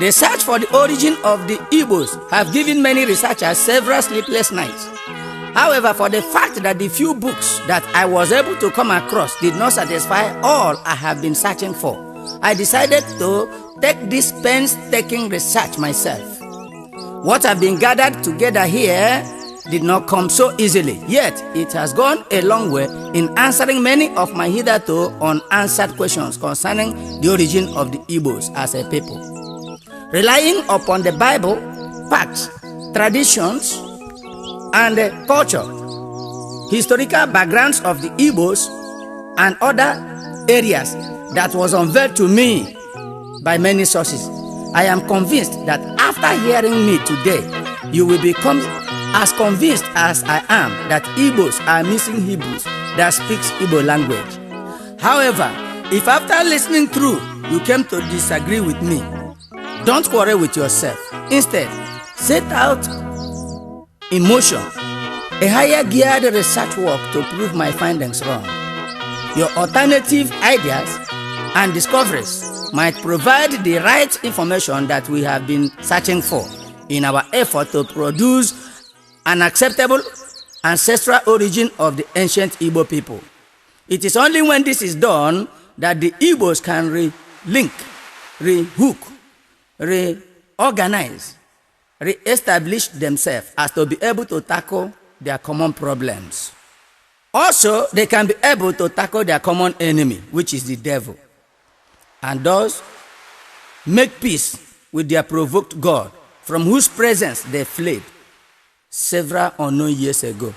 The search for the origin of the IGBOS have given many researchers several sleepless nights. However, for the fact that the few books that I was able to come across did not satisfy all I have been searching for, I decided to take this painstaking research myself. What have been gathered together here did not come so easily, yet it has gone a long way in answering many of my hitherto unanswered questions concerning the origin of the IGBOS as a people. Relying upon the Bible, facts, traditions, and culture, historical backgrounds of the IGBOS, and other areas that was unveiled to me by many sources, I am convinced that after hearing me today, you will become as convinced as I am that IGBOS are missing Hebrews that speaks Igbo language. However, if after listening through you came to disagree with me, don't quarrel with yourself. Instead, set out in motion a higher geared research work to prove my findings wrong. Your alternative ideas and discoveries might provide the right information that we have been searching for in our effort to produce an acceptable ancestral origin of the ancient Igbo people. It is only when this is done that the IGBOS can re-link, re-hook, reorganize, re-establish themselves as to be able to tackle their common problems. Also, they can be able to tackle their common enemy, which is the devil, and thus make peace with their provoked God, from whose presence they fled several unknown years ago.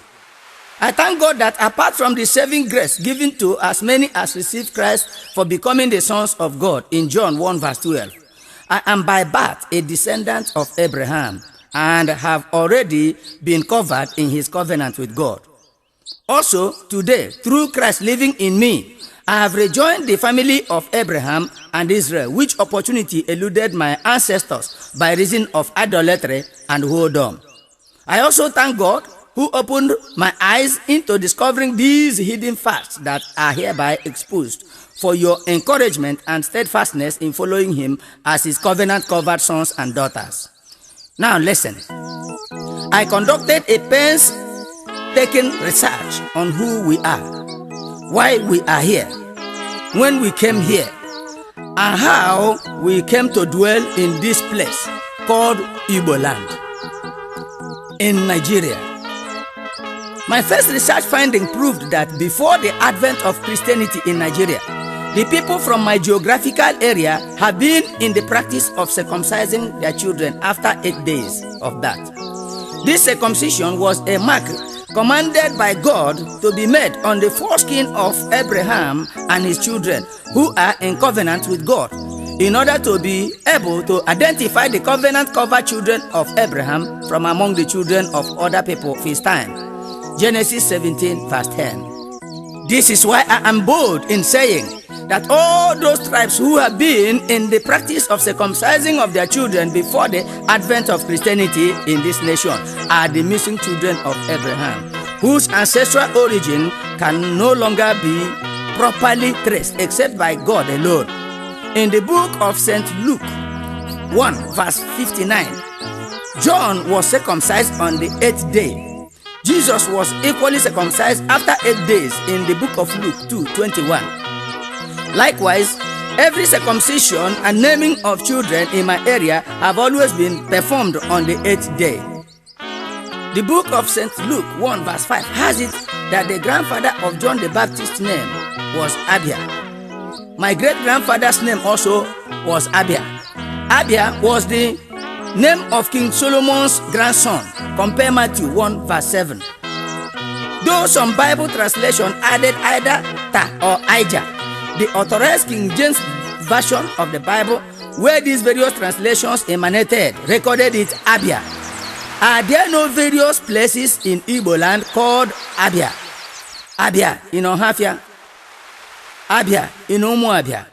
I thank God that apart from the saving grace given to as many as received Christ for becoming the sons of God in John 1 verse 12, I am by birth a descendant of Abraham and have already been covered in his covenant with God. Also, today, through Christ living in me, I have rejoined the family of Abraham and Israel, which opportunity eluded my ancestors by reason of idolatry and whoredom. I also thank God who opened my eyes into discovering these hidden facts that are hereby exposed for your encouragement and steadfastness in following him as his covenant-covered sons and daughters. Now listen. I conducted a painstaking research on who we are, why we are here, when we came here, and how we came to dwell in this place called Igbo land in Nigeria. My first research finding proved that before the advent of Christianity in Nigeria, the people from my geographical area have been in the practice of circumcising their children after 8 days of birth. This circumcision was a mark commanded by God to be made on the foreskin of Abraham and his children who are in covenant with God, in order to be able to identify the covenant-covered children of Abraham from among the children of other people of his time. Genesis 17 verse 10. This is why I am bold in saying that all those tribes who have been in the practice of circumcising of their children before the advent of Christianity in this nation are the missing children of Abraham, whose ancestral origin can no longer be properly traced except by God alone. In the book of St. Luke 1 verse 59, John was circumcised on the 8th day. Jesus was equally circumcised after 8 days in the book of Luke 2:21. Likewise, every circumcision and naming of children in my area have always been performed on the 8th day. The book of St. Luke 1 verse 5 has it that the grandfather of John the Baptist's name was Abia. My great-grandfather's name also was Abia. Abia was the name of King Solomon's grandson. Compare Matthew 1 verse 7. Though some Bible translation added either Ta or Ija, the authorized King James version of the Bible, where these various translations emanated, recorded it Abia. Are there no various places in Igbo land called Abia? Abia in Ohafia, Abia in Umuabia,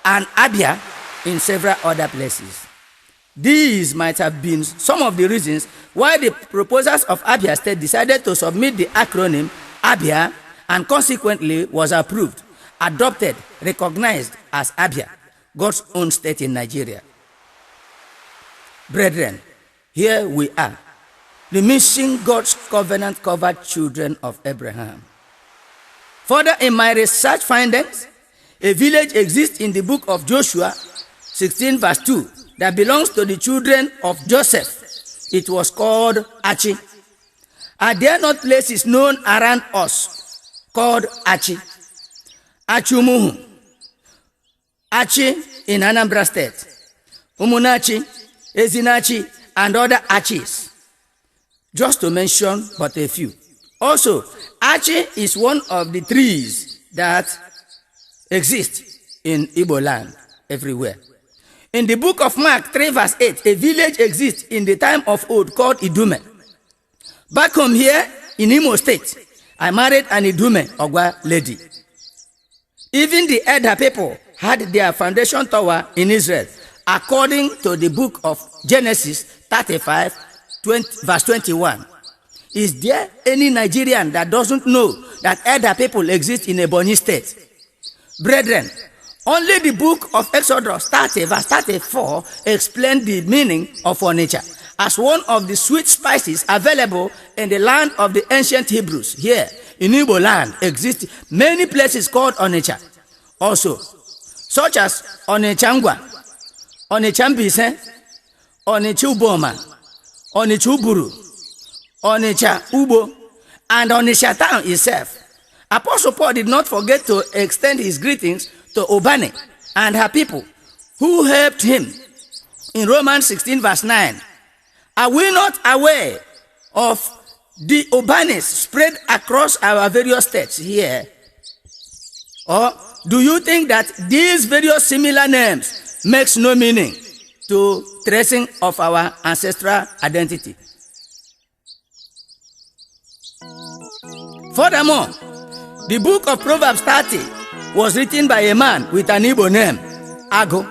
and Abia in several other places. These might have been some of the reasons why the proposers of Abia State decided to submit the acronym Abia and consequently was approved, adopted, recognized as Abia, God's own state in Nigeria. Brethren, here we are, the missing God's covenant-covered children of Abraham. Further, in my research findings, a village exists in the book of Joshua 16 verse 2 that belongs to the children of Joseph. It was called Achi. Are there not places known around us called Achi? Achumuhu, Achi in Anambra State, Umunachi, Ezinachi, and other Achis, just to mention but a few. Also, Achi is one of the trees that exist in Igbo land everywhere. In the book of Mark 3 verse 8, a village exists in the time of old called Idume. Back home here in Imo State, I married an Idume Ogwa lady. Even the elder people had their foundation tower in Israel, according to the book of Genesis 35 verse 21. Is there any Nigerian that doesn't know that elder people exist in Ebonyi State? Brethren, only the book of Exodus 30 verse 34 explains the meaning of Onitsha as one of the sweet spices available in the land of the ancient Hebrews. Here in Igbo land exist many places called Onitsha, also such as Onitsangwa, Onitsambise, Onitsuboma, Onitsuburu, Onitsha Ubo, and Onitsha town itself. Apostle Paul did not forget to extend his greetings to Obane and her people who helped him in Romans 16 verse 9. Are we not aware of the Obanes spread across our various states here? Or do you think that these various similar names makes no meaning to tracing of our ancestral identity? Furthermore, the book of Proverbs 30 was written by a man with an Igbo name, Ago.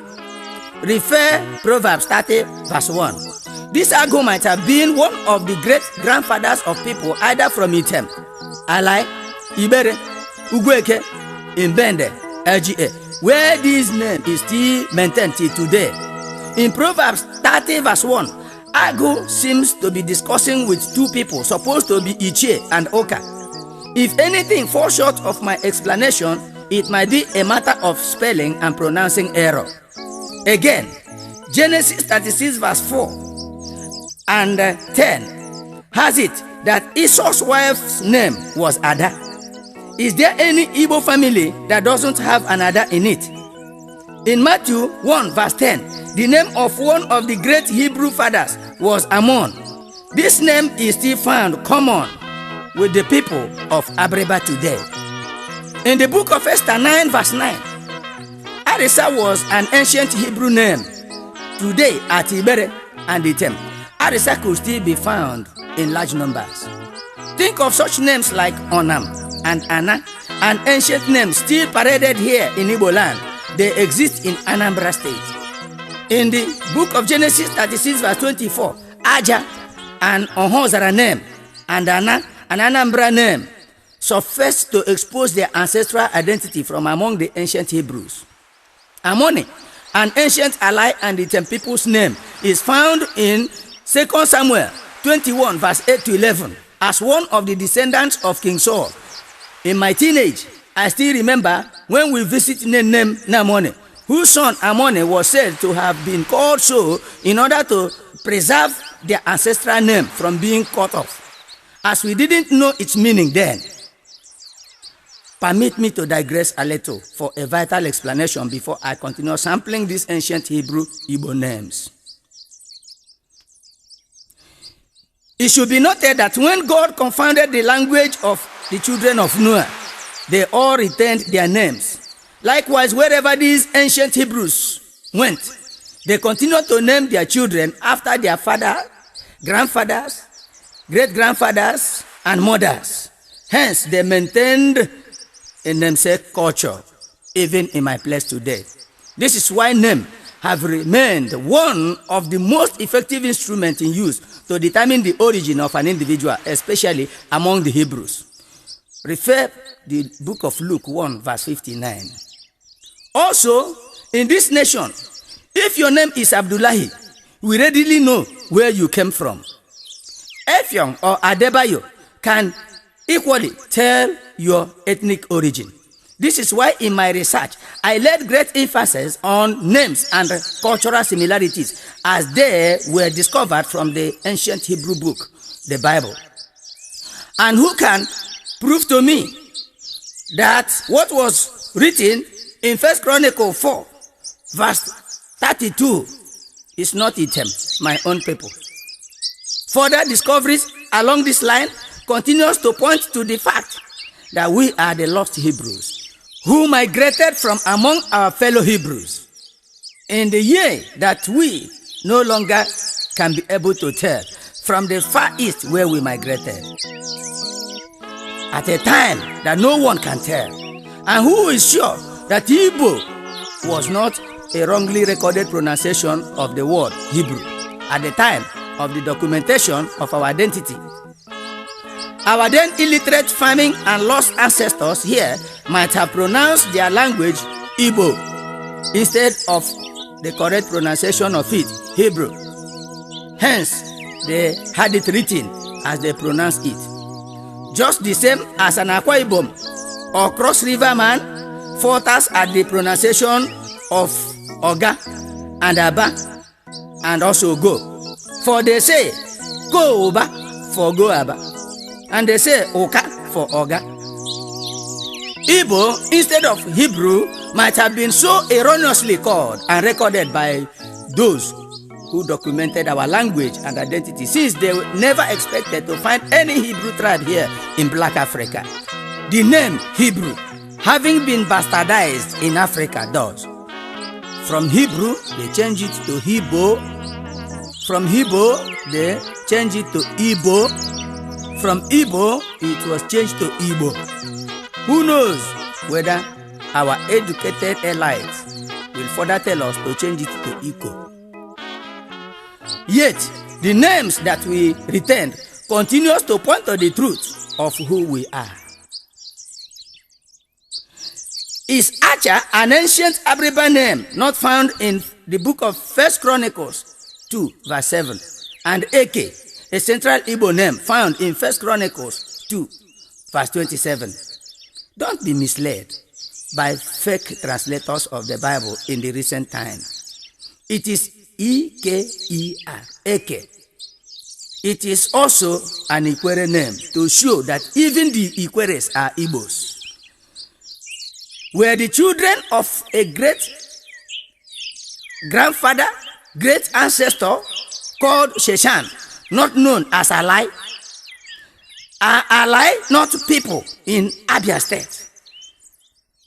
Refer Proverbs 30 verse 1. This Ago might have been one of the great grandfathers of people either from Item, Alai, Ibere, Ugweke, Mbende, LGA, where this name is still maintained till today. In Proverbs 30 verse 1, Ago seems to be discussing with two people supposed to be Ichie and Oka. If anything falls short of my explanation, it might be a matter of spelling and pronouncing error. Again, Genesis 36 verse 4 and 10 has it that Esau's wife's name was Ada. Is there any Igbo family that doesn't have an Ada in it? In Matthew 1 verse 10, the name of one of the great Hebrew fathers was Ammon. This name is still found common with the people of Abreba today. In the book of Esther 9 verse 9, Arisa was an ancient Hebrew name. Today at Ibere and Item, Arisa could still be found in large numbers. Think of such names like Onam and Anna, an ancient name still paraded here in Igbo land. They exist in Anambra State. In the book of Genesis 36 verse 24, Aja and Ohozara name and Anna, an Anambra name, suffice to expose their ancestral identity from among the ancient Hebrews. Ammoni, an ancient ally and the Item people's name, is found in 2 Samuel 21 verse 8 to 11 as one of the descendants of King Saul. In my teenage, I still remember when we visited Nenem Namone, whose son Ammoni was said to have been called so in order to preserve their ancestral name from being cut off, as we didn't know its meaning then. Permit me to digress a little for a vital explanation before I continue sampling these ancient Hebrew Igbo names. It should be noted that when God confounded the language of the children of Noah, they all retained their names. Likewise, wherever these ancient Hebrews went, they continued to name their children after their father, grandfathers, great-grandfathers, and mothers. Hence, they maintained a namesake culture, even in my place today. This is why names have remained one of the most effective instruments in use to determine the origin of an individual, especially among the Hebrews. Refer the book of Luke 1 verse 59. Also, in this nation, if your name is Abdullahi, we readily know where you came from. Effiong or Adebayo can equally tell your ethnic origin. This is why in my research, I laid great emphasis on names and cultural similarities as they were discovered from the ancient Hebrew book, the Bible. And who can prove to me that what was written in 1 Chronicles 4, verse 32 is not Item, my own people? Further discoveries along this line continues to point to the fact that we are the lost Hebrews who migrated from among our fellow Hebrews in the year that we no longer can be able to tell from the far east where we migrated, at a time that no one can tell. And who is sure that Igbo was not a wrongly recorded pronunciation of the word Hebrew at the time of the documentation of our identity? Our then illiterate farming and lost ancestors here might have pronounced their language Igbo instead of the correct pronunciation of it, Hebrew. Hence, they had it written as they pronounced it. Just the same as an Okwey or Cross River man falters at the pronunciation of Oga and Aba and also Go. For they say Go Oba for Go Aba, and they say Oka for Oga. Igbo instead of Hebrew might have been so erroneously called and recorded by those who documented our language and identity, since they never expected to find any Hebrew tribe here in Black Africa. The name Hebrew, having been bastardized in Africa, does. From Hebrew, they change it to Hebrew. From Hebrew, they change it to Igbo. From Igbo, it was changed to Igbo. Who knows whether our educated elites will further tell us to change it to Iko. Yet, the names that we retained continues to point to the truth of who we are. Is Acha an ancient Aboriginal name not found in the book of 1 Chronicles 2, verse 7, and Eke, a central Igbo name found in 1 Chronicles 2, verse 27. Don't be misled by fake translators of the Bible in the recent time. It is E-K-E-R, Eke. It is also an Ikwere name to show that even the Ikweres are Igbos. Were the children of a great grandfather, great ancestor called Sheshan not known as Alai? Are Alai not people in Abia State?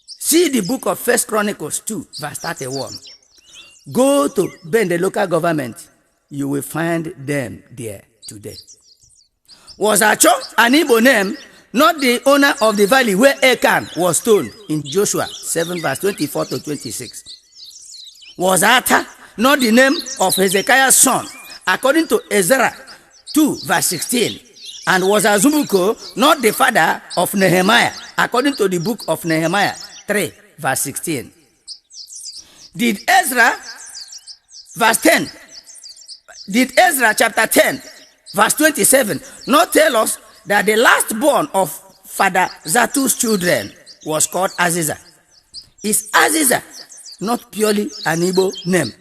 See the book of 1 Chronicles 2, verse 31. Go to Bende local government, you will find them there today. Was Acho an Igbo name, not the owner of the valley where Achan was stoned in Joshua 7, verse 24 to 26? Was Ata not the name of Hezekiah's son, according to Ezra 2, verse 16? And was Azumuko not the father of Nehemiah, according to the book of Nehemiah 3, verse 16? Did Ezra chapter 10, verse 27 not tell us that the last born of Father Zatu's children was called Aziza? Is Aziza not purely an Igbo name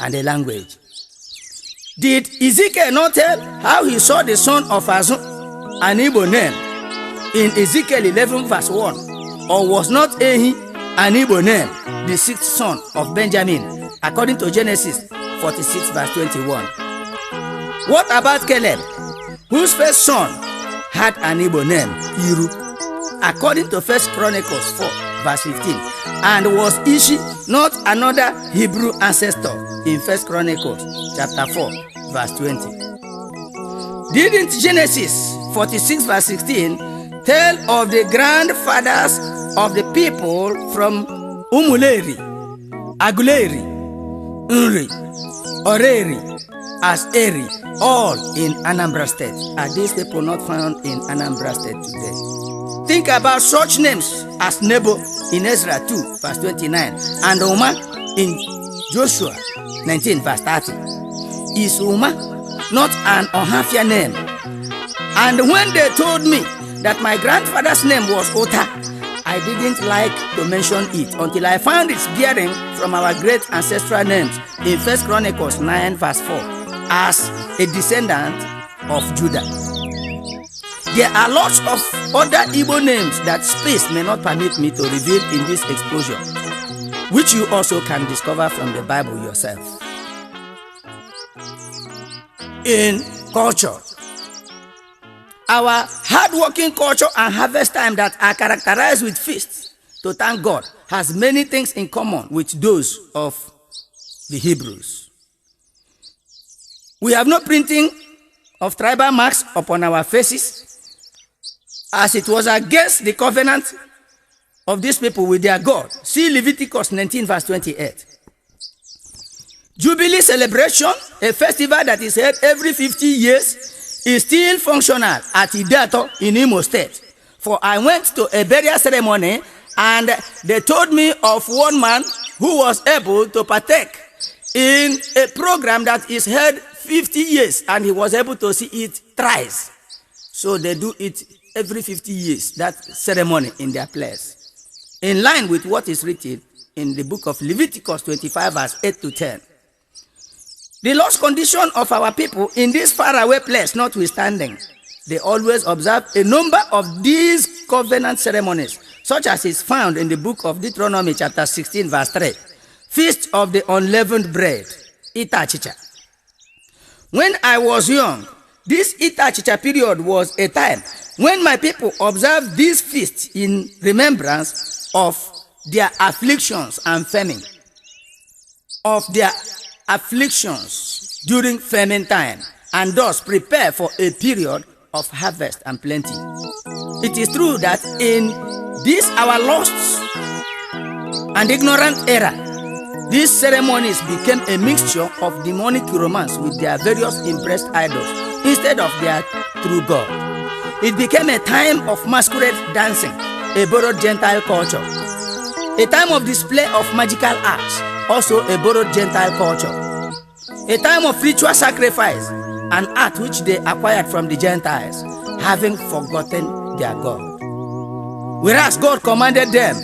and a language? Did Ezekiel not tell how he saw the son of Azun, an Igbo name, in Ezekiel 11, verse 1? Or was not Ehi an Igbo name, the sixth son of Benjamin, according to Genesis 46, verse 21? What about Caleb, whose first son had an Igbo name, Iru, according to 1 Chronicles 4, verse 15? And was Ishi not another Hebrew ancestor in 1 Chronicles chapter 4, verse 20? Didn't Genesis 46, verse 16 tell of the grandfathers of the people from Umuleri, Aguleri, Nri, Oreri, as Eri, all in Anambra State? Are these people not found in Anambra State today? Think about such names as Nebo in Ezra 2, verse 29, and Oma in Joshua 19, verse 30. is Uma, not an Ohafia name. And when they told me that my grandfather's name was Ota, I didn't like to mention it until I found its bearing from our great ancestral names in 1 Chronicles 9 verse 4 as a descendant of Judah. There are lots of other Igbo names that space may not permit me to reveal in this exposure, which you also can discover from the Bible yourself. In culture, our hard-working culture and harvest time that are characterized with feasts to thank God has many things in common with those of the Hebrews. We have no printing of tribal marks upon our faces, as it was against the covenant of these people with their God. See Leviticus 19 verse 28. Jubilee celebration, a festival that is held every 50 years, is still functional at Idato in Imo State. For I went to a burial ceremony and they told me of one man who was able to partake in a program that is held 50 years and he was able to see it thrice. So they do it every 50 years, that ceremony in their place, in line with what is written in the book of Leviticus 25 verse 8 to 10. The lost condition of our people in this faraway place notwithstanding, they always observe a number of these covenant ceremonies, such as is found in the book of Deuteronomy chapter 16 verse 3, Feast of the Unleavened Bread, Ita Chicha. When I was young, this Ita Chicha period was a time when my people observed this feast in remembrance of their afflictions and famine, during famine time, and thus prepare for a period of harvest and plenty. It is true that in this our lost and ignorant era, these ceremonies became a mixture of demonic romance with their various impressed idols instead of their true God. It became a time of masquerade dancing, a borrowed Gentile culture. A time of display of magical arts, also a borrowed Gentile culture. A time of ritual sacrifice, an art which they acquired from the Gentiles, having forgotten their God. Whereas God commanded them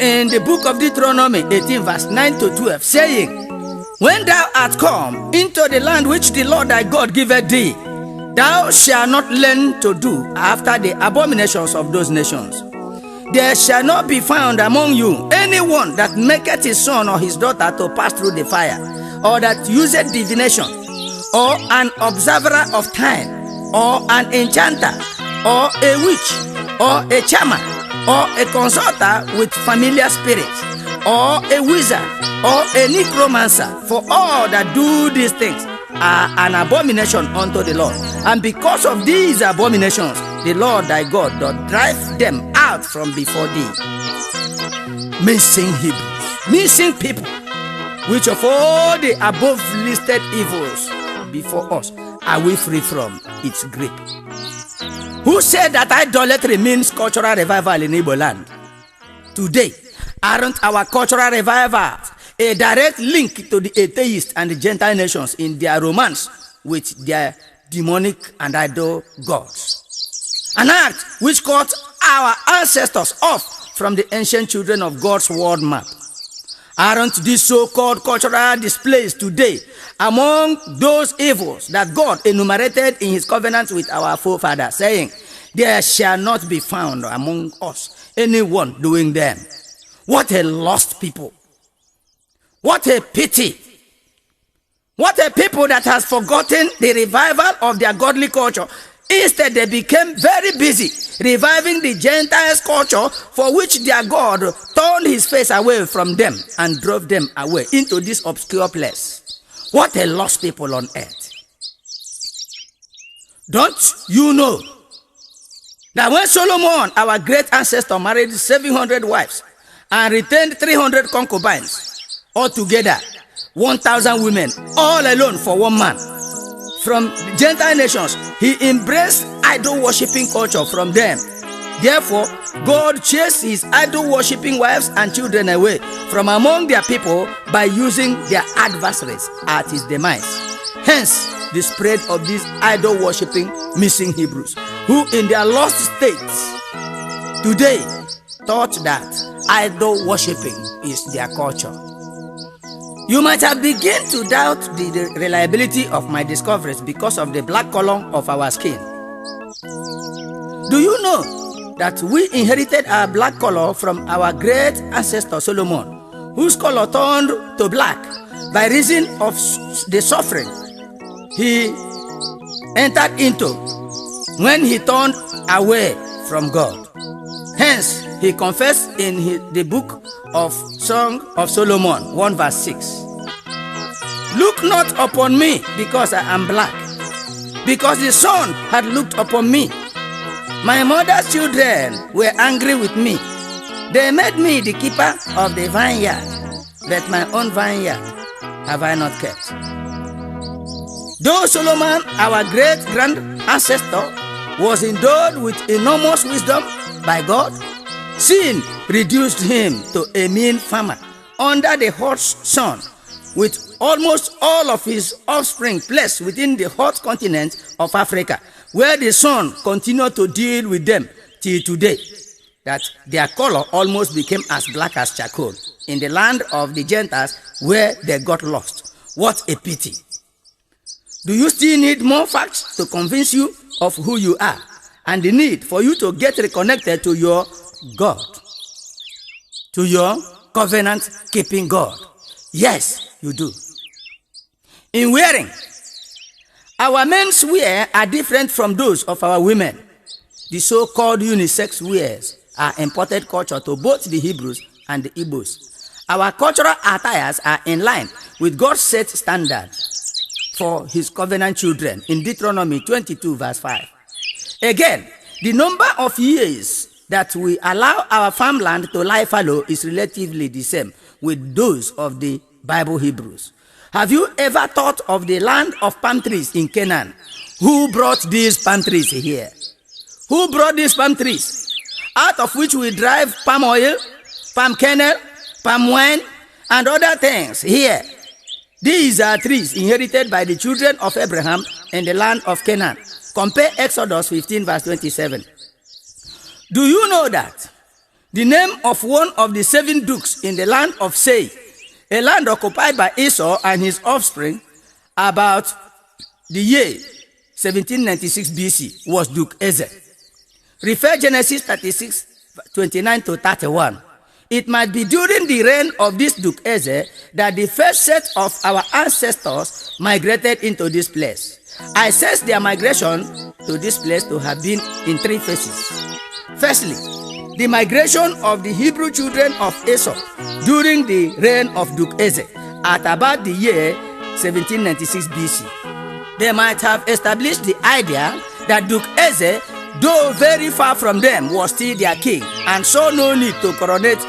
in the book of Deuteronomy 18 verse 9 to 12, saying, When thou art come into the land which the Lord thy God giveth thee, thou shalt not learn to do after the abominations of those nations. There shall not be found among you anyone that maketh his son or his daughter to pass through the fire, or that useth divination, or an observer of time, or an enchanter, or a witch, or a charmer, or a consulter with familiar spirits, or a wizard, or a necromancer, for all that do these things are an abomination unto the Lord. And because of these abominations, the Lord thy God doth drive them out from before thee. Missing Hebrews, missing people, which of all the above listed evils before us are we free from its grip? Who said that idolatry means cultural revival in Igbo land? Today, aren't our cultural revivals a direct link to the atheist and the Gentile nations in their romance with their demonic and idol gods? An act which cut our ancestors off from the ancient children of God's world map. Aren't these so-called cultural displays today among those evils that God enumerated in his covenant with our forefathers, saying, There shall not be found among us anyone doing them? What a lost people. What a pity. What a people that has forgotten the revival of their godly culture. Instead, they became very busy reviving the Gentiles' culture, for which their God turned his face away from them and drove them away into this obscure place. What a lost people on earth. Don't you know that when Solomon, our great ancestor, married 700 wives and retained 300 concubines, altogether 1,000 women, all alone for one man, from the Gentile nations, he embraced idol-worshipping culture from them. Therefore, God chased his idol-worshipping wives and children away from among their people by using their adversaries at his demise. Hence, the spread of these idol-worshipping missing Hebrews, who in their lost states today thought that idol-worshipping is their culture. You might have begun to doubt the reliability of my discoveries because of the black color of our skin. Do you know that we inherited our black color from our great ancestor Solomon, whose color turned to black by reason of the suffering he entered into when he turned away from God? Hence, he confessed in the book of Song of Solomon 1 verse 6. Look not upon me because I am black, because the sun had looked upon me. My mother's children were angry with me. They made me the keeper of the vineyard, but my own vineyard have I not kept. Though Solomon, our great-grand ancestor, was endowed with enormous wisdom by God, sin reduced him to a mean farmer under the hot sun, with almost all of his offspring placed within the hot continent of Africa, where the sun continued to deal with them till today, that their color almost became as black as charcoal in the land of the Gentiles where they got lost. What a pity. Do you still need more facts to convince you of who you are and the need for you to get reconnected to your God, to your covenant-keeping God? Yes, you do. In wearing, our men's wear are different from those of our women. The so-called unisex wears are imported culture to both the Hebrews and the IGBOS. Our cultural attires are in line with God's set standard for his covenant children in Deuteronomy 22 verse 5. Again, the number of years that we allow our farmland to lie fallow is relatively the same with those of the Bible Hebrews. Have you ever thought of the land of palm trees in Canaan? Who brought these palm trees here? Who brought these palm trees? Out of which we drive palm oil, palm kernel, palm wine, and other things here. These are trees inherited by the children of Abraham in the land of Canaan. Compare Exodus 15 verse 27. Do you know that the name of one of the 7 dukes in the land of Seir, a land occupied by Esau and his offspring about the year 1796 BC, was Duke Ezer? Refer Genesis 36, 29 to 31. It might be during the reign of this Duke Ezer that the first set of our ancestors migrated into this place. I sense their migration to this place to have been in 3 phases. Firstly, the migration of the Hebrew children of Esau during the reign of Duke Ezer at about the year 1796 BC. They might have established the idea that Duke Ezer, though very far from them, was still their king, and so no need to coronate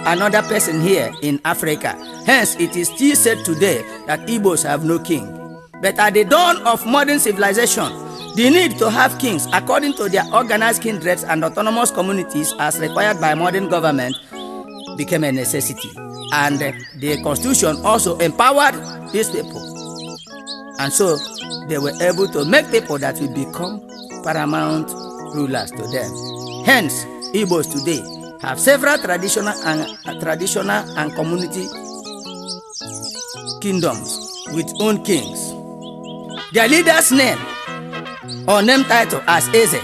another person here in Africa. Hence, it is still said today that Igbos have no king. But at the dawn of modern civilization, the need to have kings according to their organized kindreds and autonomous communities as required by modern government became a necessity. And the Constitution also empowered these people. And so they were able to make people that will become paramount rulers to them. Hence, Igbos today have several traditional and community kingdoms with own kings. Their leader's name or name title as Eze,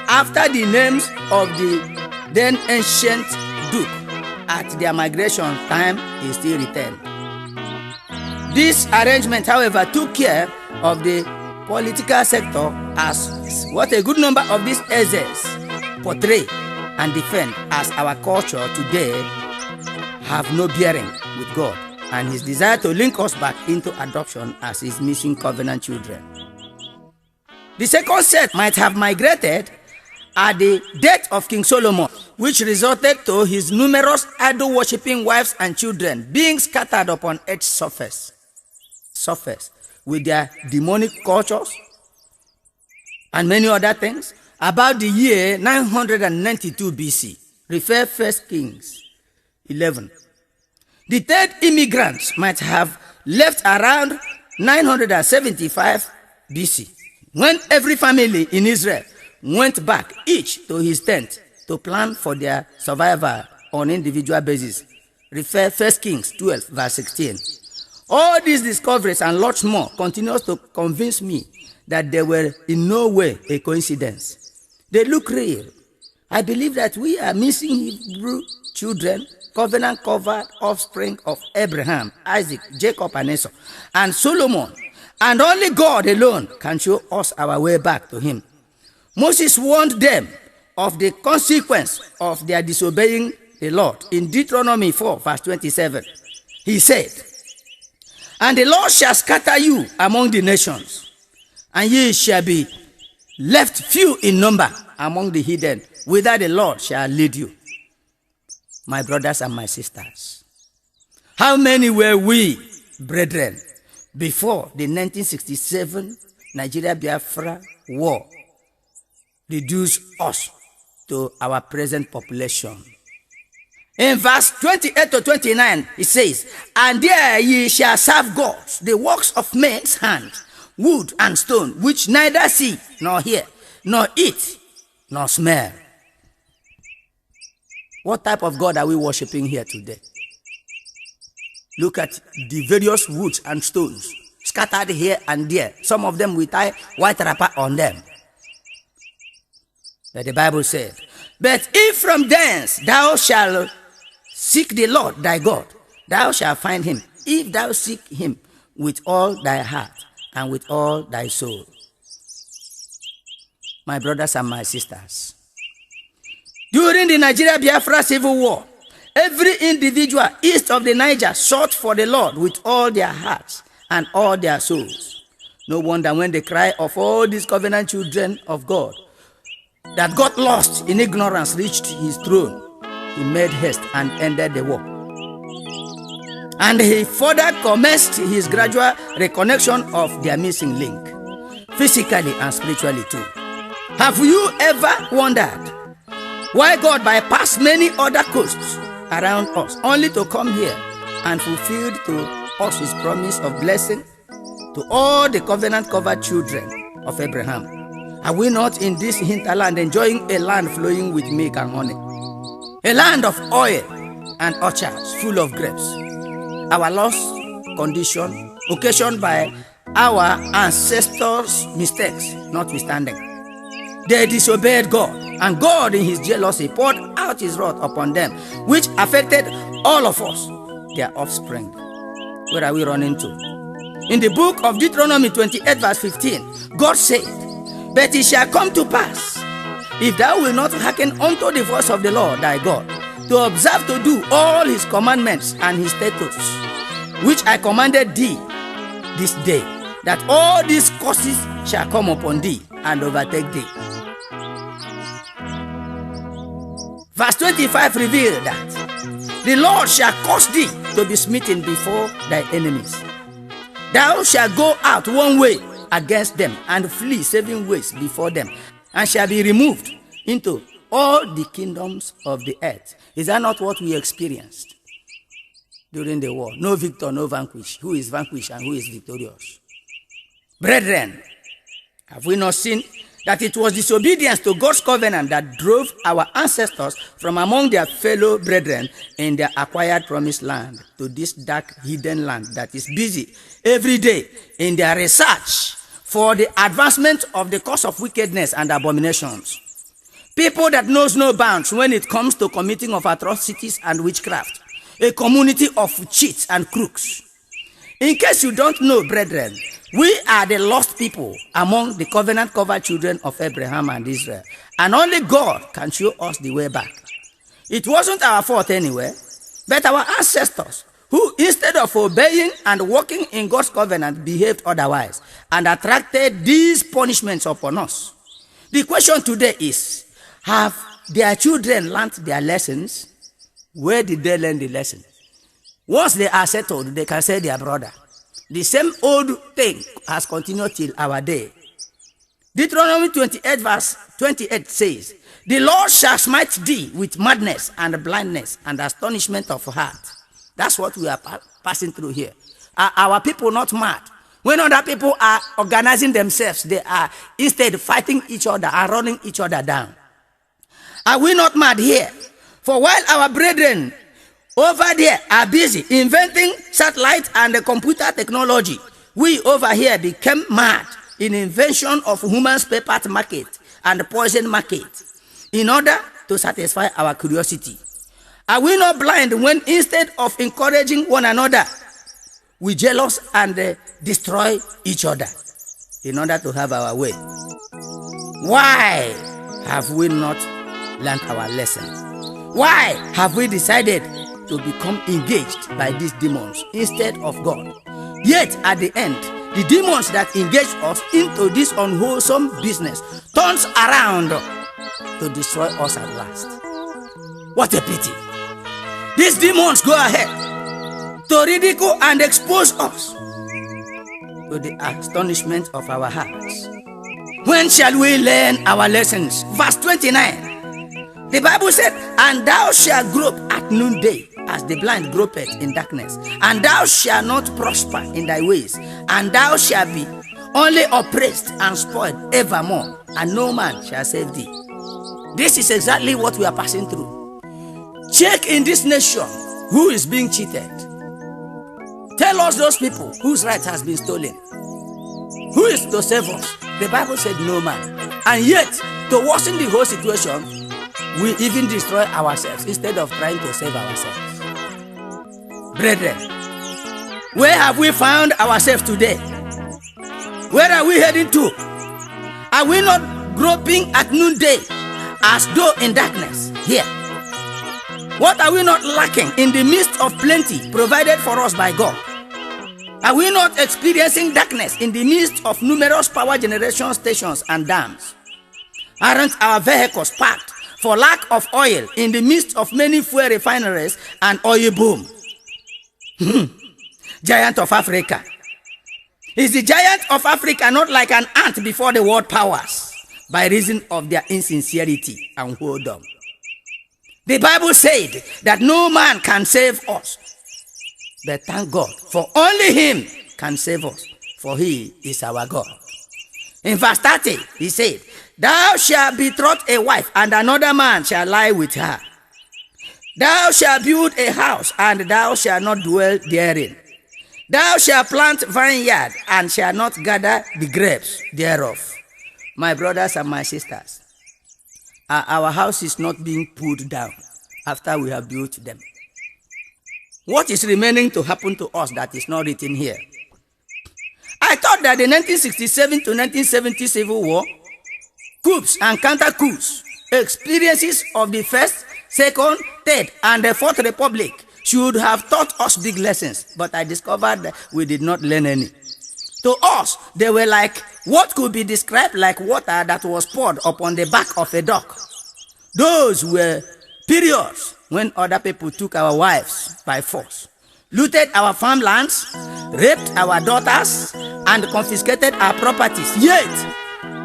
after the names of the then ancient duke at their migration time is still retained. This arrangement, however, took care of the political sector, as what a good number of these Ezes portray and defend as our culture today have no bearing with God and his desire to link us back into adoption as his missing covenant children. The second set might have migrated at the death of King Solomon, which resulted to his numerous idol-worshipping wives and children being scattered upon earth's surface with their demonic cultures and many other things about the year 992 BC. Refer 1 Kings 11. The third immigrants might have left around 975 BC, when every family in Israel went back each to his tent to plan for their survival on individual basis. Refer 1 Kings 12 verse 16. All these discoveries and lots more continues to convince me that they were in no way a coincidence. They look real. I believe that we are missing Hebrew children, covenant-covered offspring of Abraham, Isaac, Jacob, and Esau, and Solomon. And only God alone can show us our way back to him. Moses warned them of the consequence of their disobeying the Lord in Deuteronomy 4 verse 27. He said, "And the Lord shall scatter you among the nations, and ye shall be left few in number among the heathen, whither the Lord shall lead you." My brothers and my sisters, how many were we, brethren, before the 1967 Nigeria-Biafra war reduced us to our present population? In verse 28 to 29, it says, "And there ye shall serve gods, the works of men's hands, wood and stone, which neither see, nor hear, nor eat, nor smell." What type of God are we worshiping here today? Look at the various woods and stones scattered here and there. Some of them we tie white wrapper on them. But the Bible said, "But if from thence thou shalt seek the Lord thy God, thou shalt find him, if thou seek him with all thy heart and with all thy soul." My brothers and my sisters, during the Nigeria-Biafra Civil War, every individual east of the Niger sought for the Lord with all their hearts and all their souls. No wonder when the cry of all these covenant children of God that got lost in ignorance reached his throne, he made haste and ended the war. And he further commenced his gradual reconnection of their missing link, physically and spiritually too. Have you ever wondered why God bypassed many other coasts around us only to come here and fulfill to us his promise of blessing to all the covenant-covered children of Abraham? Are we not in this hinterland enjoying a land flowing with milk and honey? A land of oil and orchards full of grapes. Our lost condition, occasioned by our ancestors' mistakes notwithstanding, they disobeyed God, and God in his jealousy poured out his wrath upon them, which affected all of us, their offspring. Where are we running to? In the book of Deuteronomy 28 verse 15, God said, "But it shall come to pass, if thou wilt not hearken unto the voice of the Lord thy God, to observe to do all his commandments and his statutes, which I commanded thee this day, that all these curses shall come upon thee and overtake thee." Verse 25 revealed that the Lord shall cause thee to be smitten before thy enemies. Thou shalt go out one way against them and flee 7 ways before them, and shall be removed into all the kingdoms of the earth. Is that not what we experienced during the war? No victor, no vanquish. Who is vanquished and who is victorious? Brethren, have we not seen that it was disobedience to God's covenant that drove our ancestors from among their fellow brethren in their acquired promised land to this dark hidden land that is busy every day in their research for the advancement of the cause of wickedness and abominations? People that knows no bounds when it comes to committing of atrocities and witchcraft. A community of cheats and crooks. In case you don't know, brethren, we are the lost people among the covenant-covered children of Abraham and Israel. And only God can show us the way back. It wasn't our fault anyway, but our ancestors who, instead of obeying and walking in God's covenant, behaved otherwise and attracted these punishments upon us. The question today is, have their children learned their lessons? Where did they learn the lesson? Once they are settled, they can say their brother. The same old thing has continued till our day. Deuteronomy 28 verse 28 says, "The Lord shall smite thee with madness and blindness and astonishment of heart." That's what we are passing through here. Are our people not mad When other people are organizing themselves, they are instead fighting each other and running each other down. Are we not mad here? For while our brethren over there are busy inventing satellite and the computer technology, we over here became mad in invention of human spare part market and poison market in order to satisfy our curiosity. Are we not blind when instead of encouraging one another, we jealous and destroy each other in order to have our way? Why have we not learned our lesson? Why have we decided to become engaged by these demons instead of God? Yet at the end, the demons that engage us into this unwholesome business turns around to destroy us at last. What a pity. These demons go ahead to ridicule and expose us to the astonishment of our hearts. When shall we learn our lessons? Verse 29. The Bible said, and thou shalt grope at noonday, as the blind gropeth in darkness, and thou shalt not prosper in thy ways, and thou shalt be only oppressed and spoiled evermore, and no man shall save thee. This is exactly what we are passing through. Check in this nation who is being cheated. Tell us those people whose right has been stolen. Who is to save us? The Bible said no man. And yet, to worsen the whole situation, we even destroy ourselves instead of trying to save ourselves. Brethren, where have we found ourselves today? Where are we heading to? Are we not groping at noonday as though in darkness here? What are we not lacking in the midst of plenty provided for us by God? Are we not experiencing darkness in the midst of numerous power generation stations and dams? Aren't our vehicles parked for lack of oil in the midst of many fuel refineries and oil boom? Giant of Africa. Is the giant of Africa not like an ant before the world powers by reason of their insincerity and whoredom? The Bible said that no man can save us. But thank God, for only him can save us, for he is our God. In verse 30, he said, thou shalt betroth a wife, and another man shall lie with her. Thou shalt build a house, and thou shalt not dwell therein. Thou shalt plant vineyard, and shalt not gather the grapes thereof. My brothers and my sisters, our house is not being pulled down after we have built them. What is remaining to happen to us that is not written here? I thought that the 1967 to 1970 Civil War, coups and counter-coups, experiences of the First, Second, Third, and the Fourth Republic should have taught us big lessons, but I discovered that we did not learn any. To us, they were like what could be described like water that was poured upon the back of a duck. Those were periods when other people took our wives by force, looted our farmlands, raped our daughters, and confiscated our properties. Yet,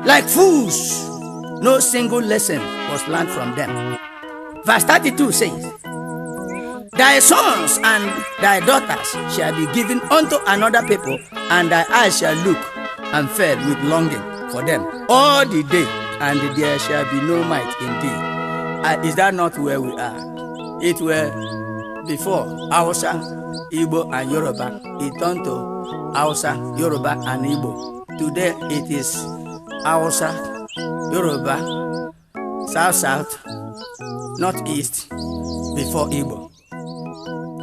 like fools, no single lesson was learned from them. Verse 32 says, thy sons and thy daughters shall be given unto another people, and thy eyes shall look and fed with longing for them all the day, and there shall be no might in thee. Is that not where we are? It were before Hausa, Igbo, and Yoruba. It turned to Hausa, Yoruba, and Igbo. Today it is Hausa, Yoruba, South, Northeast, before Igbo.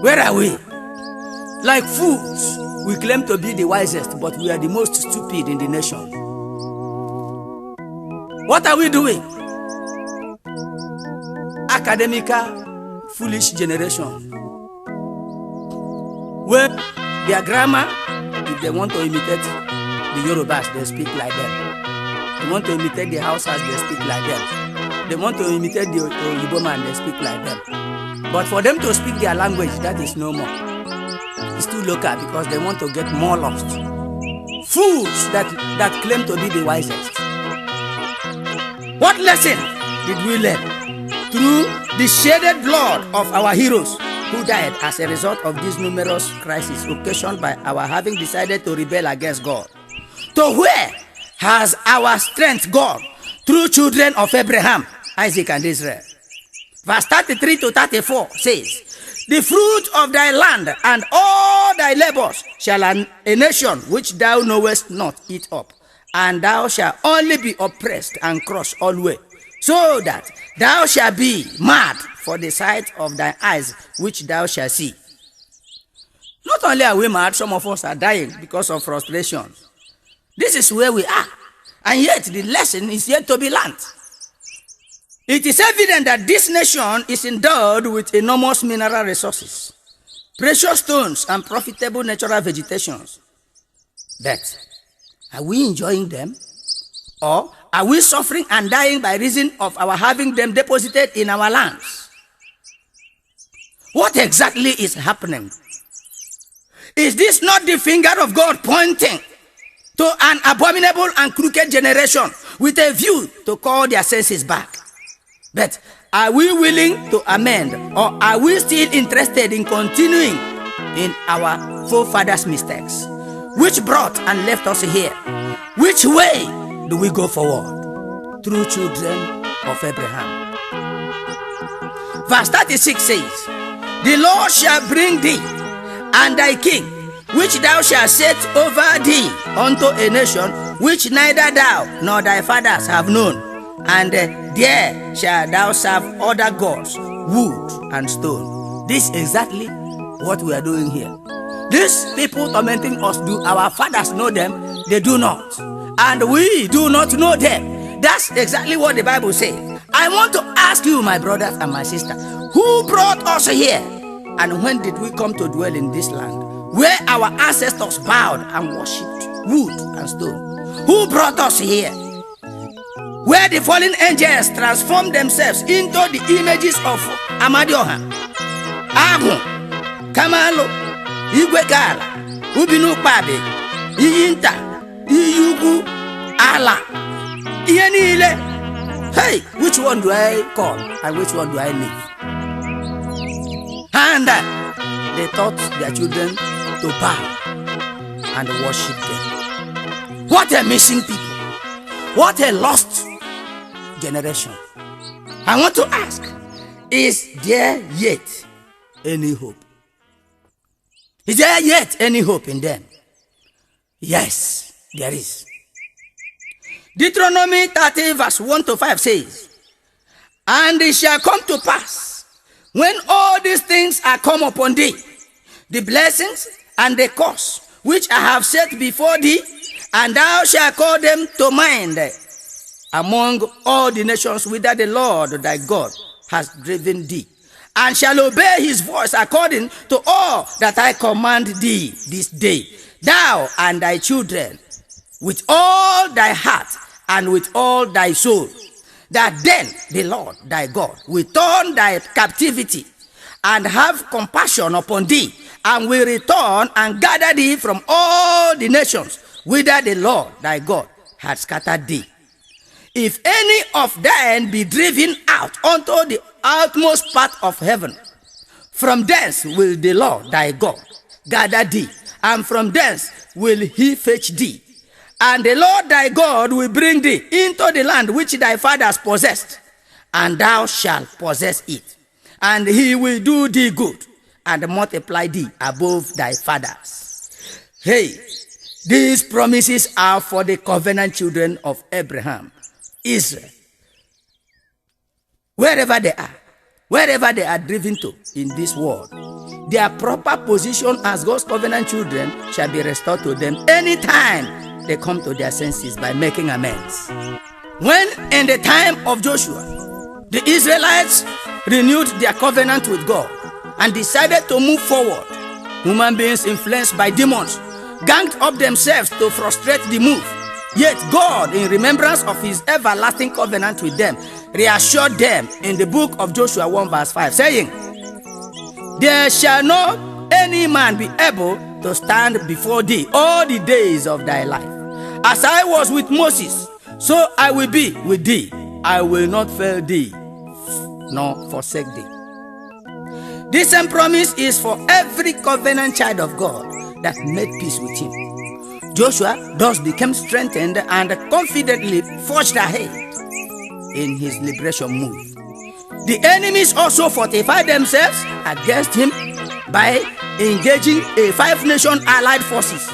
Where are we? Like fools, we claim to be the wisest, but we are the most stupid in the nation. What are we doing? Academical, foolish generation. When their grammar, if they want to imitate the Yorubas, they speak like them. They want to imitate the Hausas, they speak like them. They want to imitate the Igbo man, they speak like them. But for them to speak their language, that is no more. It's too local because they want to get more lost. Fools that claim to be the wisest. What lesson did we learn? Through the shedded blood of our heroes who died as a result of these numerous crises occasioned by our having decided to rebel against God. To where has our strength gone? Through children of Abraham, Isaac, and Israel. Verse 33 to 34 says, the fruit of thy land and all thy labors shall a nation which thou knowest not eat up, and thou shalt only be oppressed and crushed always, so that thou shalt be mad for the sight of thy eyes which thou shalt see. Not only are we mad, some of us are dying because of frustration. This is where we are, and yet the lesson is yet to be learned. It is evident that this nation is endowed with enormous mineral resources, precious stones, and profitable natural vegetations. But are we enjoying them? Or are we suffering and dying by reason of our having them deposited in our lands? What exactly is happening? Is this not the finger of God pointing to an abominable and crooked generation with a view to call their senses back? But are we willing to amend, or are we still interested in continuing in our forefathers' mistakes, which brought and left us here? Which way do we go forward? Through children of Abraham. Verse 36 says, the Lord shall bring thee and thy king, which thou shalt set over thee, unto a nation which neither thou nor thy fathers have known, and there shalt thou serve other gods, wood and stone. This is exactly what we are doing here. These people tormenting us, do our fathers know them? They do not. And we do not know them. That's exactly what the Bible says. I want to ask you, my brothers and my sisters, who brought us here? And when did we come to dwell in this land, where our ancestors bowed and worshipped wood and stone? Who brought us here? Where the fallen angels transformed themselves into the images of Amadioha, Agu, Kamalo, Igwekala, Ubinukpabe, Iyinta, Iyugu, Allah, Iyenile. Hey, which one do I call and which one do I leave? And they taught their children to bow and worship them. What a missing people. What a lost generation. I want to ask, is there yet any hope? Is there yet any hope in them? Yes, there is. Deuteronomy 30 verse 1 to 5 says, and it shall come to pass, when all these things are come upon thee, the blessings and the curse which I have set before thee, and thou shalt call them to mind among all the nations whither the Lord thy God has driven thee, and shall obey his voice according to all that I command thee this day, thou and thy children, with all thy heart and with all thy soul, that then the Lord thy God will turn thy captivity and have compassion upon thee, and will return and gather thee from all the nations whither the Lord thy God had scattered thee. If any of them be driven out unto the outmost part of heaven, from thence will the Lord thy God gather thee, and from thence will he fetch thee. And the Lord thy God will bring thee into the land which thy fathers possessed, and thou shalt possess it. And he will do thee good, and multiply thee above thy fathers. Hey, these promises are for the covenant children of Abraham, Israel. Wherever they are driven to in this world, their proper position as God's covenant children shall be restored to them anytime they come to their senses by making amends. When in the time of Joshua, the Israelites renewed their covenant with God and decided to move forward, human beings influenced by demons ganged up themselves to frustrate the move. Yet God, in remembrance of his everlasting covenant with them, reassured them in the book of Joshua 1 verse 5, saying, there shall not any man be able to stand before thee all the days of thy life. As I was with Moses, so I will be with thee. I will not fail thee, nor forsake thee. This same promise is for every covenant child of God that made peace with him. Joshua thus became strengthened and confidently forged ahead in his liberation move. The enemies also fortified themselves against him by engaging a 5-nation allied forces.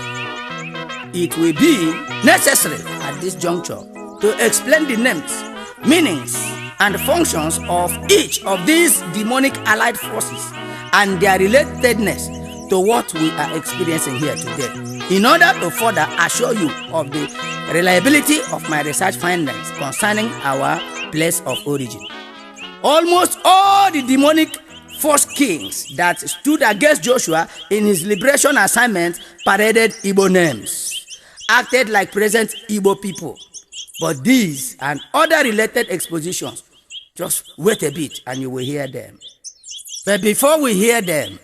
It will be necessary at this juncture to explain the names, meanings, and functions of each of these demonic allied forces and their relatedness to what we are experiencing here today, in order to further assure you of the reliability of my research findings concerning our place of origin. Almost all the demonic false kings that stood against Joshua in his liberation assignment paraded Igbo names, acted like present Igbo people. But these and other related expositions, just wait a bit and you will hear them. But before we hear them,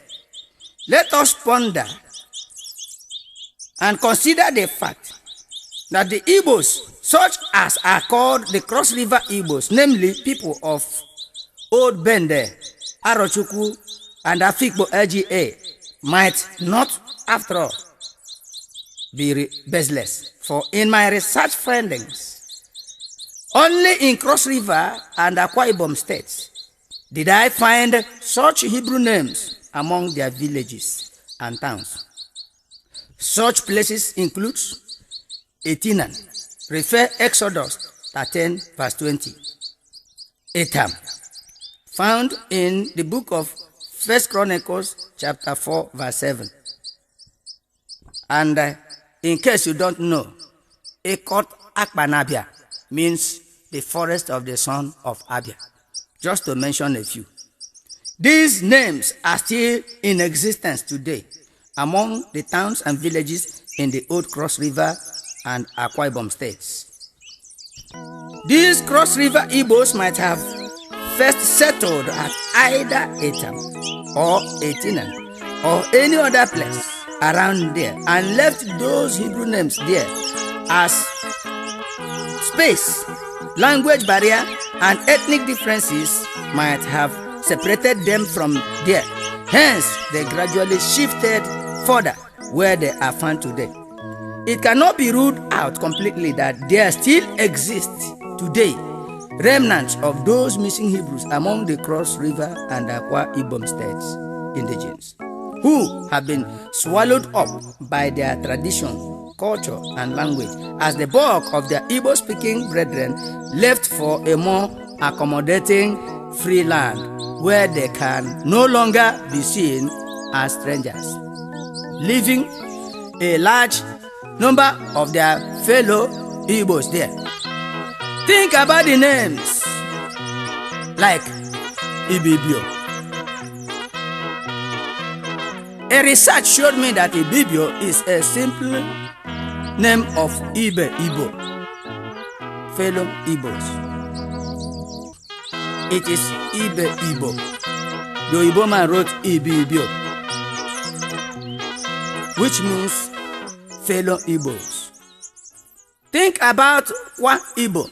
let us ponder and consider the fact that the Igbos, such as are called the Cross River Igbos, namely people of Old Bende, Arochukwu, and Afikpo LGA, might not, after all, be baseless. For in my research findings, only in Cross River and Akwa Ibom states did I find such Hebrew names among their villages and towns. Such places include Etinan, refer Exodus 13 verse 20. Etam, found in the book of 1 Chronicles chapter 4 verse 7. And in case you don't know, Ekot Akpanabia means the forest of the son of Abia, just to mention a few. These names are still in existence today among the towns and villages in the Old Cross River and Akwa Ibom states. These Cross River Igbos might have first settled at either Etam or Etinan or any other place around there and left those Hebrew names there as space, language barrier, and ethnic differences might have separated them from there. Hence, they gradually shifted further where they are found today. It cannot be ruled out completely that there still exist today remnants of those missing Hebrews among the Cross River and Akwa Ibom states indigenes, who have been swallowed up by their tradition, culture, and language, as the bulk of their Igbo-speaking brethren left for a more accommodating free land where they can no longer be seen as strangers, leaving a large number of their fellow Igbos there. Think about the names like Ibibio. A research showed me that Ibibio is a simple name of Ibe Igbo, fellow Igbos. It is Ibe Igbo. The Igbo man wrote Ibibio, which means fellow Igbos. Think about Kwa Igbo.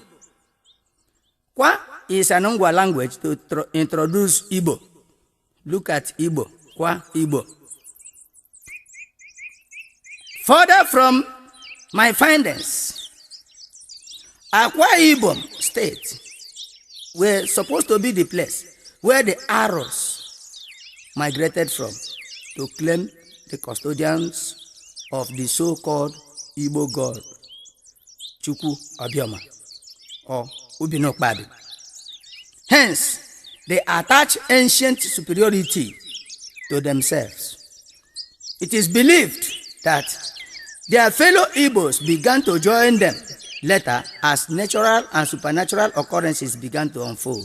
Kwa is an Ongwa language to introduce Igbo. Look at Igbo, Kwa Igbo. Further from my findings, Akwa Ibom state were supposed to be the place where the Aros migrated from to claim the custodians of the so-called Igbo god, Chukwu Obioma, or Ubinokpadi. Hence, they attach ancient superiority to themselves. It is believed that their fellow Igbos began to join them later as natural and supernatural occurrences began to unfold,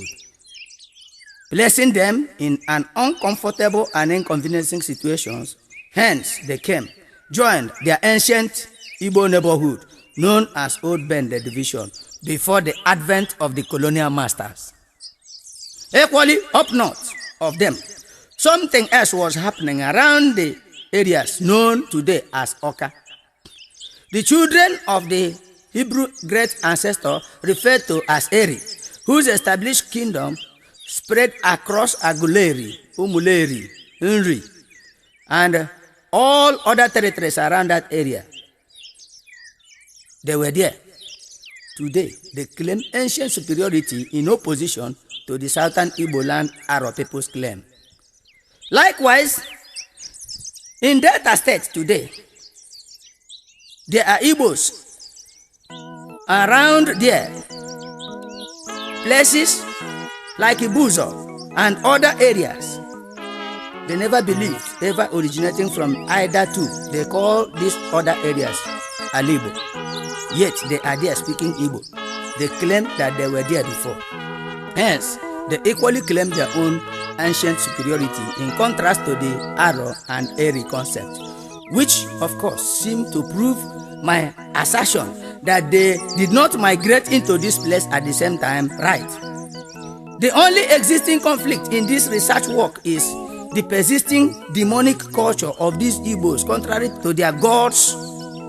placing them in an uncomfortable and inconveniencing situations. Hence, they came, joined their ancient Igbo neighborhood known as Old Bende Division before the advent of the colonial masters. Equally up north of them, something else was happening around the areas known today as Oka. The children of the Hebrew great ancestor referred to as Eri, whose established kingdom spread across Aguleri, Umuleri, Nri, and all other territories around that area. They were there. Today, they claim ancient superiority in opposition to the southern Igbo land Aro people's claim. Likewise, in Delta State today, there are Igbos around there, places like Ibuzo and other areas. They never believed, ever originating from either two. They call these other areas Alibo. Yet they are there speaking Igbo. They claim that they were there before. Hence, they equally claim their own ancient superiority in contrast to the Aro and Eri concept, which of course seem to prove my assertion that they did not migrate into this place at the same time right. The only existing conflict in this research work is the persisting demonic culture of these Igbos, contrary to their God's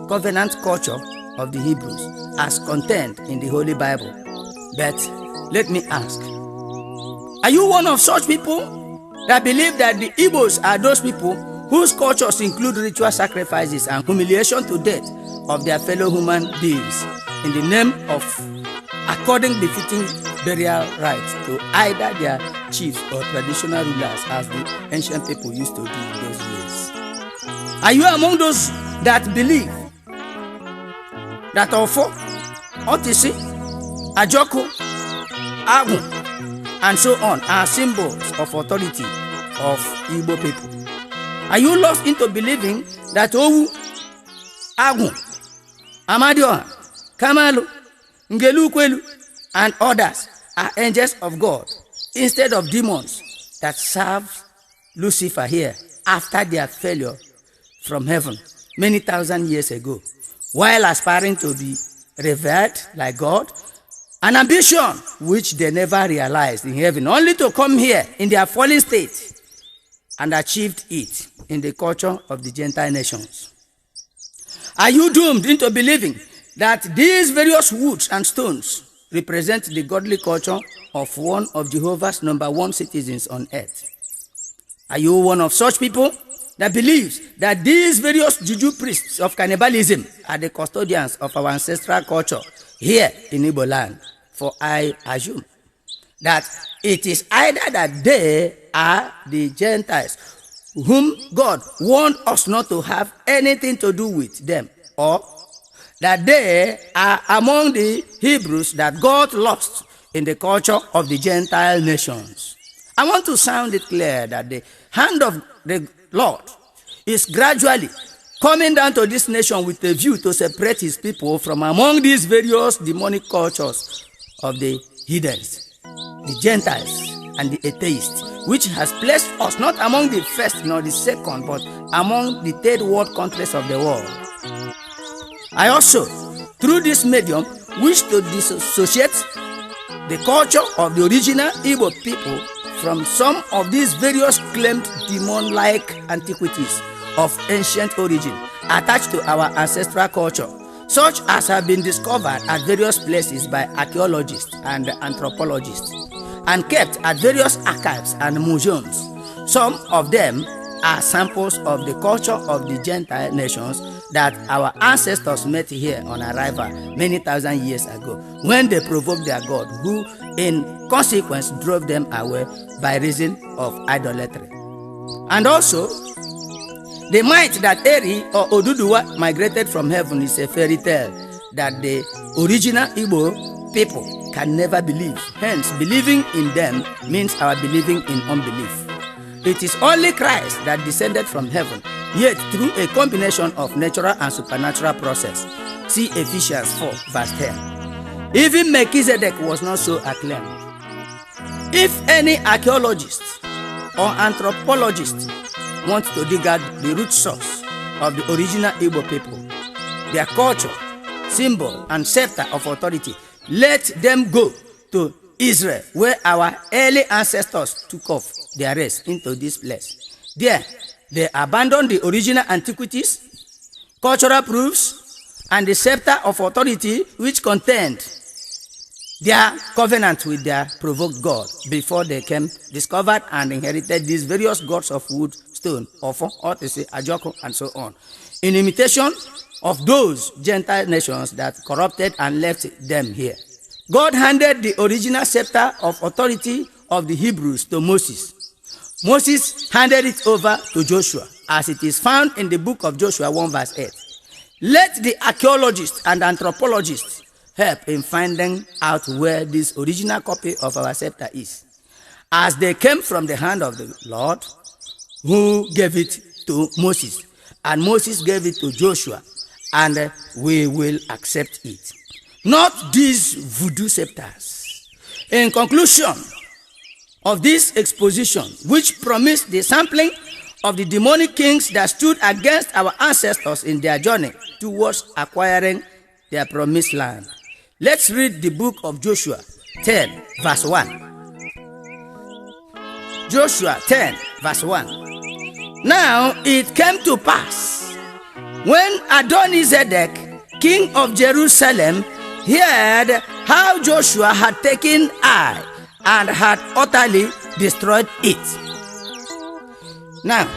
covenant culture of the Hebrews, as contained in the Holy Bible. But let me ask, are you one of such people that believe that the Igbos are those people whose cultures include ritual sacrifices and humiliation to death of their fellow human beings in the name of according befitting burial rites to either their chiefs or traditional rulers, as the ancient people used to do in those years? Are you among those that believe that Ofo, Otisi, Ajoko, Agun, and so on are symbols of authority of Igbo people? Are you lost into believing that Owu, Agun, Amadioha, Kamalu, Ngelukwelu, and others are angels of God instead of demons that serve Lucifer here after their failure from heaven many thousand years ago, while aspiring to be revered like God, an ambition which they never realized in heaven, only to come here in their fallen state and achieved it in the culture of the Gentile nations. Are you doomed into believing that these various woods and stones represent the godly culture of one of Jehovah's #1 citizens on earth? Are you one of such people that believes that these various juju priests of cannibalism are the custodians of our ancestral culture here in Igbo land? For I assume that it is either that they are the Gentiles whom God warned us not to have anything to do with them, or that they are among the Hebrews that God lost in the culture of the Gentile nations. I want to sound it clear that the hand of the Lord is gradually coming down to this nation with a view to separate his people from among these various demonic cultures of the heathens, the Gentiles, and the atheists, which has placed us not among the first nor the second, but among the third world countries of the world. I also, through this medium, wish to dissociate the culture of the original Igbo people from some of these various claimed demon-like antiquities of ancient origin attached to our ancestral culture, such as have been discovered at various places by archaeologists and anthropologists, and kept at various archives and museums. Some of them are samples of the culture of the Gentile nations that our ancestors met here on arrival many thousand years ago, when they provoked their God, who in consequence drove them away by reason of idolatry. And also, the myth that Eri or Oduduwa migrated from heaven is a fairy tale that the original Igbo people can never believe. Hence, believing in them means our believing in unbelief. It is only Christ that descended from heaven, yet through a combination of natural and supernatural process. See Ephesians 4, verse 10. Even Melchizedek was not so acclaimed. If any archaeologist or anthropologist want to dig out the root source of the original Igbo people, their culture, symbol, and scepter of authority, let them go to Israel, where our early ancestors took off their race into this place. There, they abandoned the original antiquities, cultural proofs, and the scepter of authority which contained their covenant with their provoked God before they came, discovered and inherited these various gods of wood, stone, ofo, otisi, ajoko, and so on, in imitation of those Gentile nations that corrupted and left them here. God handed the original scepter of authority of the Hebrews to Moses. Moses handed it over to Joshua, as it is found in the book of Joshua 1 verse 8. Let the archaeologists and anthropologists help in finding out where this original copy of our scepter is, as they came from the hand of the Lord, who gave it to Moses, and Moses gave it to Joshua, and we will accept it. Not these voodoo scepters. In conclusion of this exposition, which promised the sampling of the demonic kings that stood against our ancestors in their journey towards acquiring their promised land, let's read the book of Joshua 10 verse 1. Joshua 10 verse 1. Now it came to pass, when Adonizedek, king of Jerusalem, heard how Joshua had taken Ai and had utterly destroyed it. Now,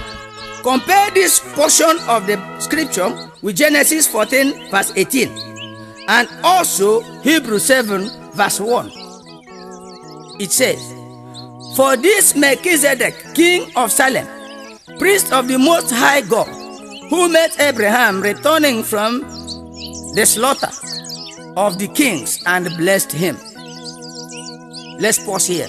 compare this portion of the scripture with Genesis 14 verse 18 and also Hebrews 7 verse 1. It says, for this Melchizedek, king of Salem, priest of the Most High God, who met Abraham returning from the slaughter of the kings and blessed him. Let's pause here.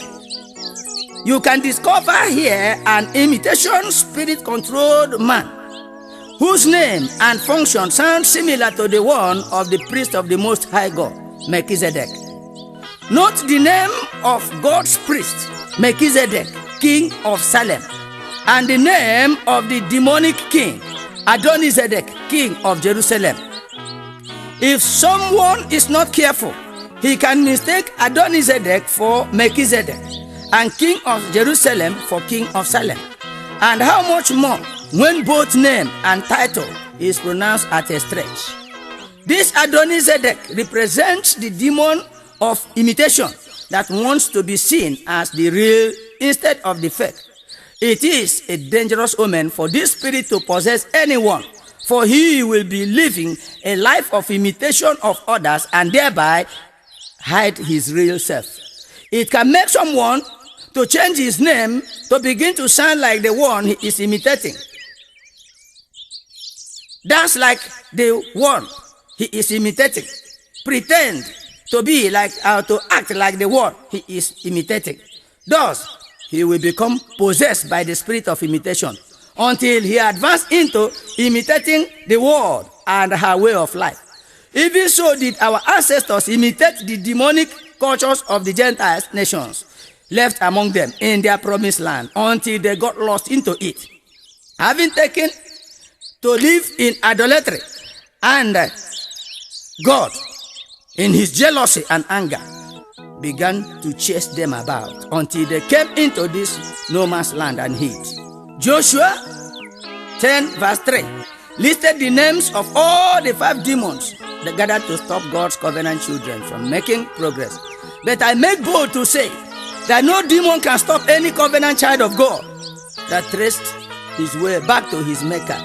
You can discover here an imitation spirit-controlled man whose name and function sound similar to the one of the priest of the Most High God, Melchizedek. Note the name of God's priest, Melchizedek, king of Salem, and the name of the demonic king, Adonizedek, king of Jerusalem. If someone is not careful, he can mistake Adonizedek for Melchizedek and king of Jerusalem for king of Salem. And how much more when both name and title is pronounced at a stretch. This Adonizedek represents the demon of imitation that wants to be seen as the real instead of the fake. It is a dangerous omen for this spirit to possess anyone, for he will be living a life of imitation of others and thereby hide his real self. It can make someone to change his name to begin to sound like the one he is imitating. Dance like the one he is imitating. Pretend to be like or to act like the one he is imitating. Thus, he will become possessed by the spirit of imitation until he advances into imitating the world and her way of life. Even so did our ancestors imitate the demonic cultures of the Gentile nations left among them in their promised land until they got lost into it, having taken to live in idolatry, and God, in his jealousy and anger, began to chase them about until they came into this no man's land and hid. Joshua 10 verse 3 listed the names of all the 5 demons that gathered to stop God's covenant children from making progress. But I make bold to say that no demon can stop any covenant child of God that traced his way back to his maker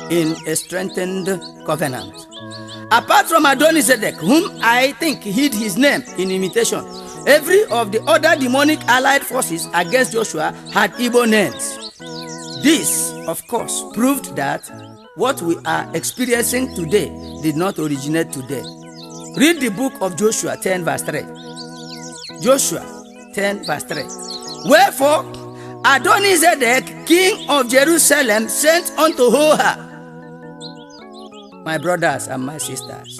in a strengthened covenant. Apart from Adonizedek, whom I think hid his name in imitation, every of the other demonic allied forces against Joshua had Igbo names. This, of course, proved that what we are experiencing today did not originate today. Read the book of Joshua 10 verse 3. Joshua 10 verse 3. Wherefore, Adonizedek, king of Jerusalem, sent unto Hoha. My brothers and my sisters,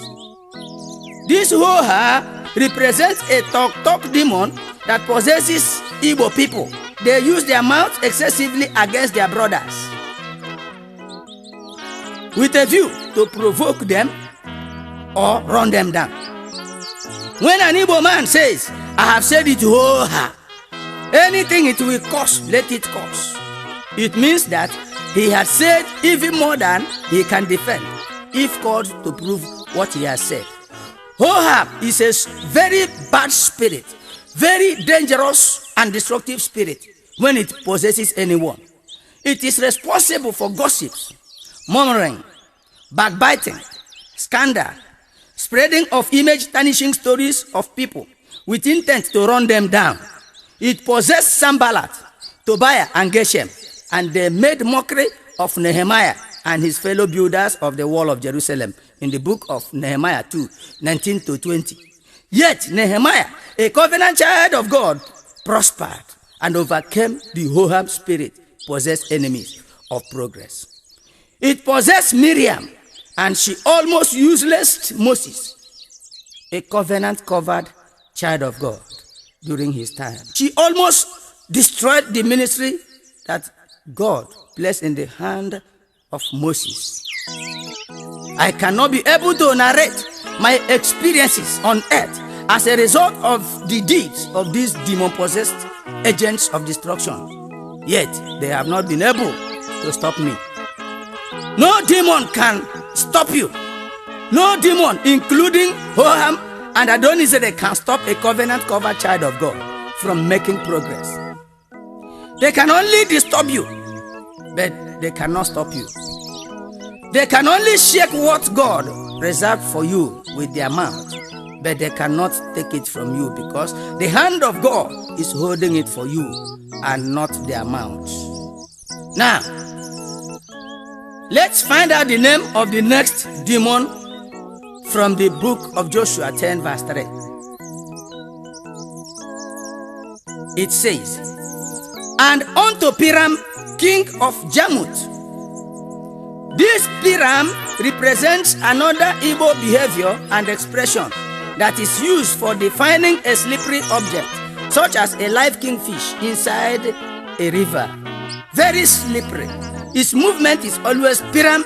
this Hoha represents a talk demon that possesses Igbo people. They use their mouths excessively against their brothers with a view to provoke them or run them down. When an Igbo man says, I have said it Hoha, anything it will cost, let it cost, it means that he has said even more than he can defend if called to prove what he has said. Ohab is a very bad spirit, very dangerous and destructive spirit when it possesses anyone. It is responsible for gossips, murmuring, backbiting, scandal, spreading of image-tarnishing stories of people with intent to run them down. It possessed Sanballat, Tobiah, and Geshem, and they made mockery of Nehemiah and his fellow builders of the wall of Jerusalem in the book of Nehemiah 2:19-20. Yet Nehemiah, a covenant child of God, prospered and overcame the Ohab spirit, possessed enemies of progress. It possessed Miriam, and she almost useless Moses, a covenant-covered child of God during his time. She almost destroyed the ministry that God placed in the hand of Moses. I cannot be able to narrate my experiences on earth as a result of the deeds of these demon-possessed agents of destruction. Yet they have not been able to stop me. No demon can stop you. No demon, including Hoham and Adonizedek, can stop a covenant-covered child of God from making progress. They can only disturb you, but they cannot stop you. They can only shake what God reserved for you with their mouth, but they cannot take it from you because the hand of God is holding it for you and not their mouth. Now, let's find out the name of the next demon from the book of Joshua 10 verse 3. It says, "And unto Piram, king of Jarmuth." This Piram represents another evil behavior and expression that is used for defining a slippery object, such as a live kingfish inside a river. Very slippery. Its movement is always Piram.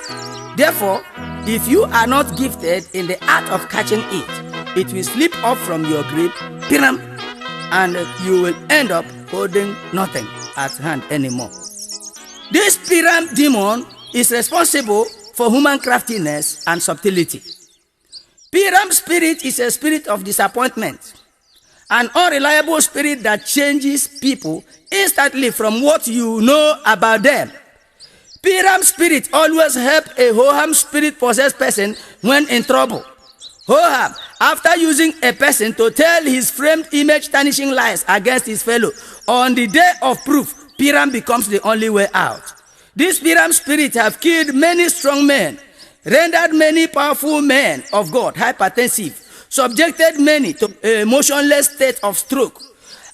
Therefore, if you are not gifted in the art of catching it, it will slip off from your grip, Piram, and you will end up holding nothing at hand anymore. This Piram demon is responsible for human craftiness and subtlety. Piram spirit is a spirit of disappointment, an unreliable spirit that changes people instantly from what you know about them. Piram spirit always help a Hoham spirit possessed person when in trouble. Hoham, after using a person to tell his framed image tarnishing lies against his fellow, on the day of proof, Piram becomes the only way out. These Piram spirits have killed many strong men, rendered many powerful men of God hypertensive, subjected many to a motionless state of stroke,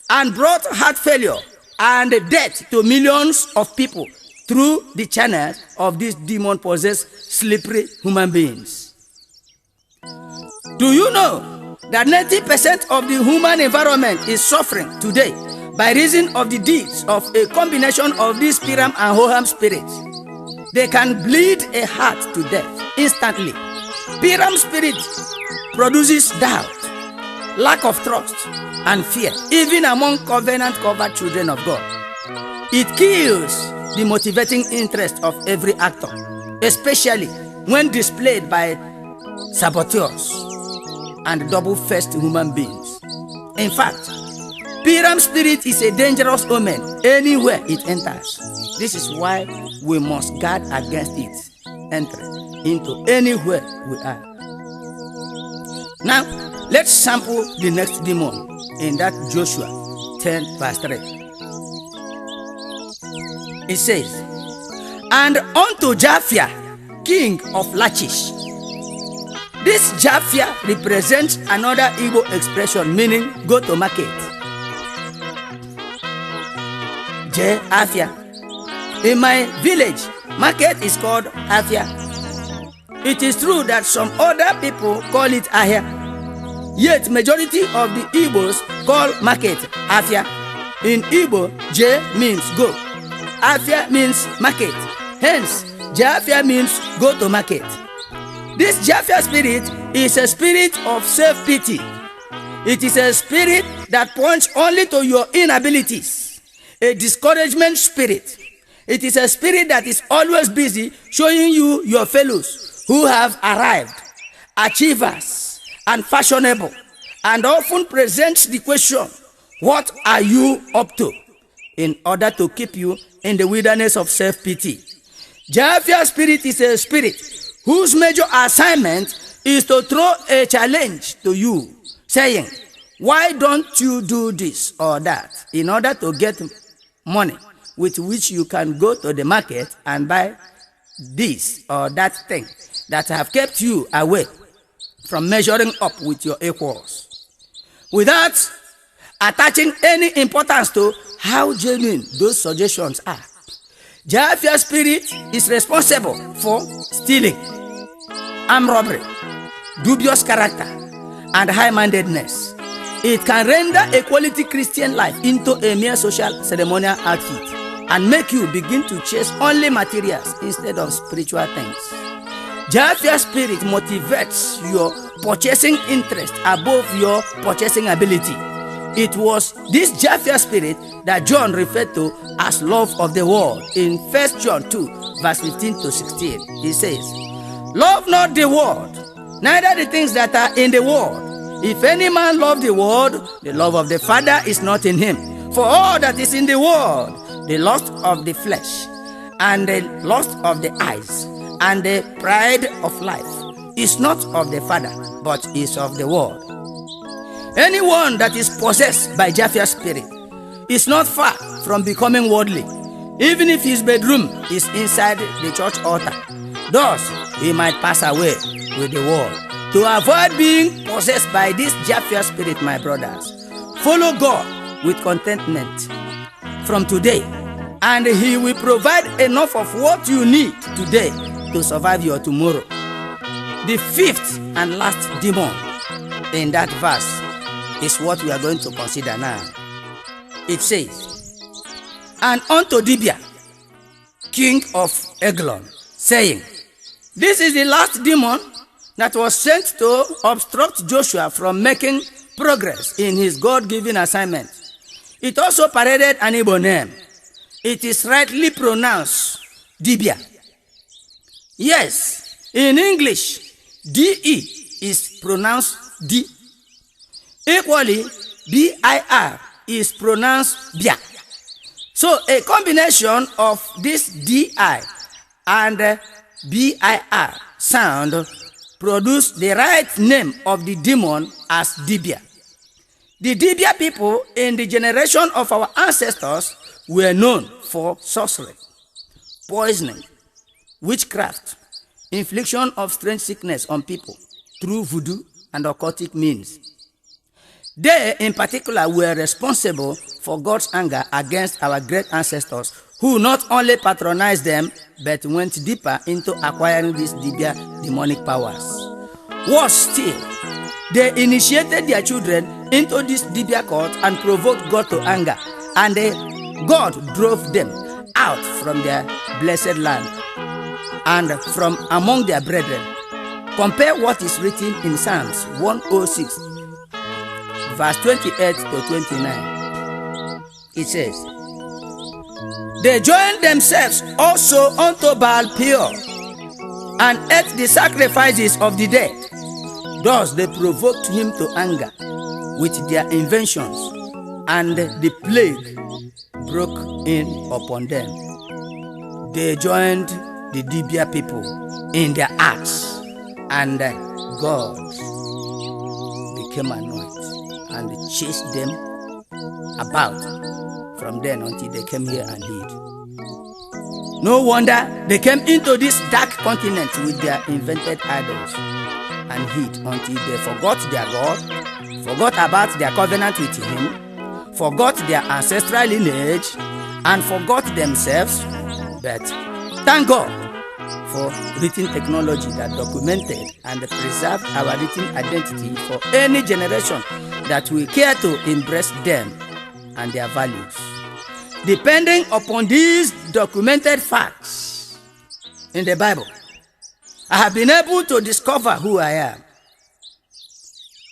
and brought heart failure and death to millions of people through the channels of these demon-possessed, slippery human beings. Do you know that 90% of the human environment is suffering today by reason of the deeds of a combination of these Piram and Hoham spirits? They can bleed a heart to death instantly. Piram spirit produces doubt, lack of trust, and fear, even among covenant-covered children of God. It kills the motivating interest of every actor, especially when displayed by saboteurs and double-faced human beings. In fact, Piram spirit is a dangerous omen anywhere it enters. This is why we must guard against it entering into anywhere we are. Now, let's sample the next demon in that Joshua 10 verse 3. It says, "And unto Japhia, king of Lachish." This Japhia represents another Igbo expression meaning go to market. Afia. In my village, market is called Afia. It is true that some other people call it Ahia. Yet majority of the Igbos call market Afia. In Igbo, J means go. Afia means market. Hence, Jafia means go to market. This Jafia spirit is a spirit of self-pity. It is a spirit that points only to your inabilities. A discouragement spirit. It is a spirit that is always busy showing you your fellows who have arrived, achievers, and fashionable, and often presents the question, what are you up to? In order to keep you in the wilderness of self-pity. Japhia spirit is a spirit whose major assignment is to throw a challenge to you, saying, why don't you do this or that in order to get money with which you can go to the market and buy this or that thing that have kept you away from measuring up with your equals, without attaching any importance to how genuine those suggestions are. Japhia spirit is responsible for stealing, armed robbery, dubious character, and high-mindedness. It can render a quality Christian life into a mere social ceremonial outfit and make you begin to chase only materials instead of spiritual things. Japhia spirit motivates your purchasing interest above your purchasing ability. It was this Japhia spirit that John referred to as love of the world in 1 John 2, verse 15 to 16. He says, love not the world, neither the things that are in the world. If any man love the world, the love of the Father is not in him. For all that is in the world, the lust of the flesh, and the lust of the eyes, and the pride of life, is not of the Father, but is of the world. Anyone that is possessed by Japhia spirit is not far from becoming worldly, even if his bedroom is inside the church altar. Thus, he might pass away with the world. To avoid being possessed by this Japhia spirit, my brothers, follow God with contentment from today, and He will provide enough of what you need today to survive your tomorrow. The fifth and last demon in that verse is what we are going to consider now. It says, and unto Dibia, king of Eglon, saying, this is the last demon that was sent to obstruct Joshua from making progress in his God-given assignment. It also paraded an Igbo name. It is rightly pronounced Dibia. Yes, in English, D-E is pronounced D. Equally, B-I-R is pronounced Bia. So a combination of this D-I and B-I-R sound produce the right name of the demon as Dibia. The Dibia people in the generation of our ancestors were known for sorcery, poisoning, witchcraft, infliction of strange sickness on people through voodoo and occultic means. They, in particular, were responsible for God's anger against our great ancestors, who not only patronized them, but went deeper into acquiring these Dibia demonic powers. Worse still, they initiated their children into this Dibia cult and provoked God to anger, and God drove them out from their blessed land and from among their brethren. Compare what is written in Psalms 106, verse 28 to 29. It says, they joined themselves also unto Baal Peor, and ate the sacrifices of the dead. Thus they provoked him to anger with their inventions, and the plague broke in upon them. They joined the Dibia people in their acts, and God became annoyed and chased them about from then until they came here and hid. No wonder they came into this dark continent with their invented idols and hid until they forgot their God, forgot about their covenant with Him, forgot their ancestral lineage, and forgot themselves. But thank God for written technology that documented and preserved our written identity for any generation that will care to embrace them and their values. Depending upon these documented facts in the Bible, I have been able to discover who I am,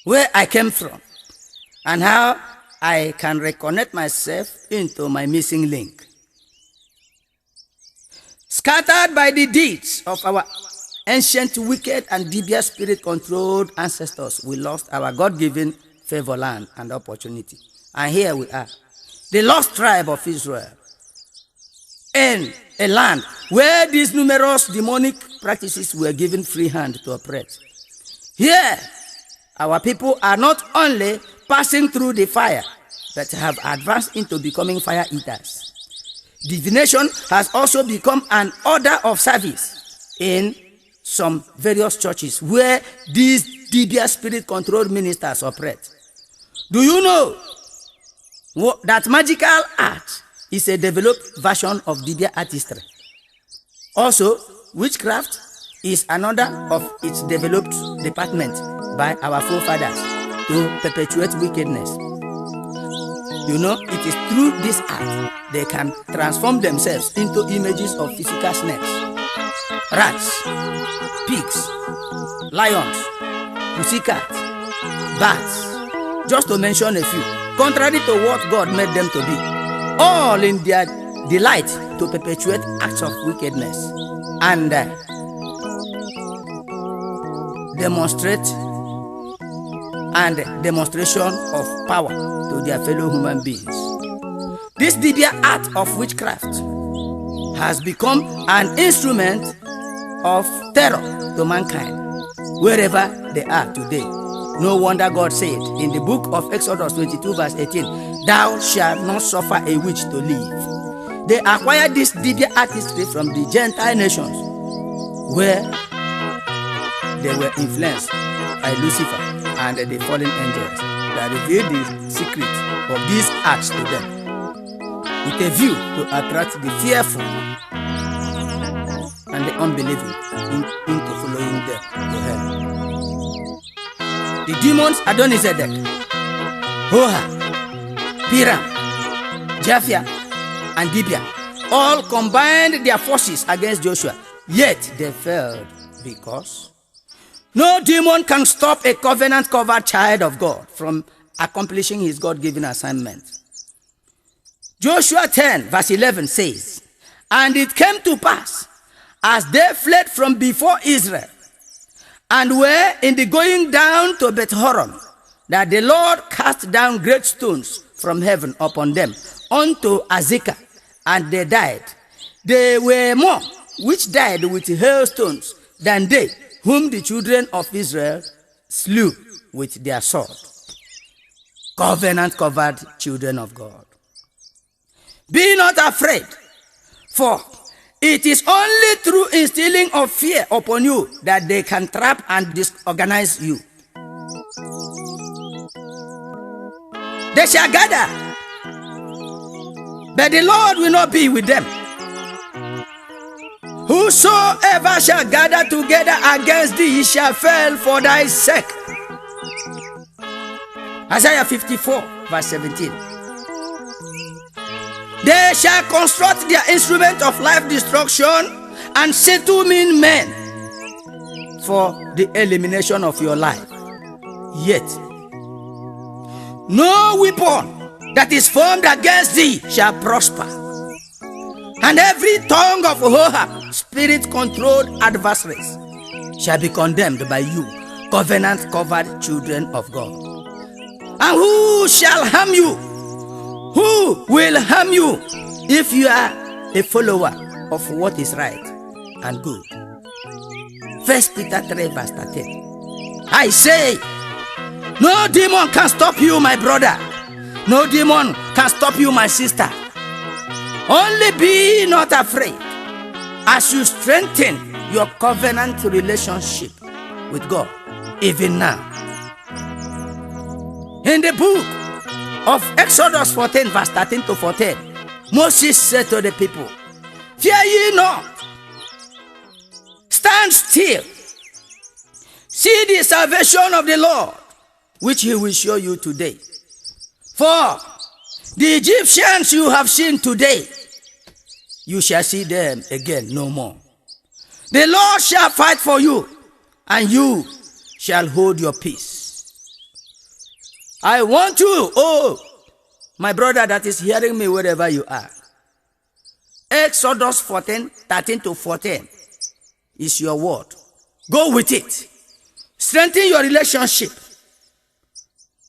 where I came from, and how I can reconnect myself into my missing link. Scattered by the deeds of our ancient, wicked, and devious spirit-controlled ancestors, we lost our God-given favor land and opportunity. And here we are, the lost tribe of Israel, in a land where these numerous demonic practices were given free hand to operate. Here, our people are not only passing through the fire, but have advanced into becoming fire eaters. Divination has also become an order of service in some various churches where these devious spirit-controlled ministers operate. Do you know that magical art is a developed version of Dibia artistry? Also, witchcraft is another of its developed department by our forefathers to perpetuate wickedness. You know, it is through this art they can transform themselves into images of physical snakes, rats, pigs, lions, pussycats, bats, just to mention a few, contrary to what God made them to be, all in their delight to perpetuate acts of wickedness and demonstration of power to their fellow human beings. This Dibia art of witchcraft has become an instrument of terror to mankind wherever they are today. No wonder God said in the book of Exodus 22 verse 18, "Thou shalt not suffer a witch to live." They acquired this Dibia artistry from the Gentile nations where they were influenced by Lucifer and the fallen angels that revealed the secret of these acts to them with a view to attract the fearful and the unbelieving into following them to hell. The demons Adonizedek, Hoha, Piram, Japhia, and Dibia all combined their forces against Joshua, yet they failed because no demon can stop a covenant-covered child of God from accomplishing his God-given assignment. Joshua 10 verse 11 says, "And it came to pass, as they fled from before Israel, and were in the going down to Beth-horon, that the Lord cast down great stones from heaven upon them unto Azekah, and they died. They were more which died with hailstones than they whom the children of Israel slew with their sword." Covenant-covered children of God, be not afraid, for it is only through instilling of fear upon you that they can trap and disorganize you. They shall gather, but the Lord will not be with them. Whosoever shall gather together against thee shall fail for thy sake. Isaiah 54 verse 17. They shall construct their instrument of life destruction and settle mean men for the elimination of your life. Yet no weapon that is formed against thee shall prosper, and every tongue of Hoha, spirit-controlled adversaries, shall be condemned by you, covenant-covered children of God. And who shall harm you? Who will harm you if you are a follower of what is right and good? 1 Peter 3 verse 13. I say, no demon can stop you, my brother. No demon can stop you, my sister. Only be not afraid as you strengthen your covenant relationship with God, even now. In the book of Exodus 14 verse 13 to 14, Moses said to the people, "Fear ye not, stand still, see the salvation of the Lord, which he will show you today. For the Egyptians you have seen today, you shall see them again no more. The Lord shall fight for you, and you shall hold your peace." I want you, oh, my brother that is hearing me wherever you are. Exodus 14, 13 to 14 is your word Go with it. Strengthen your relationship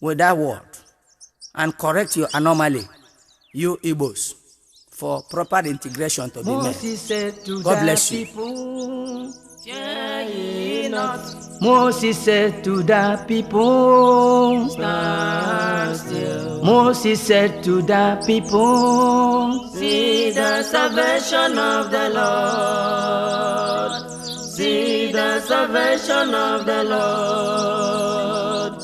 with that word and correct your anomaly, you IGBOS, for proper integration to be made. God bless you. Moses said to the people, stand still. Moses said to the people, see the salvation of the Lord. See the salvation of the Lord,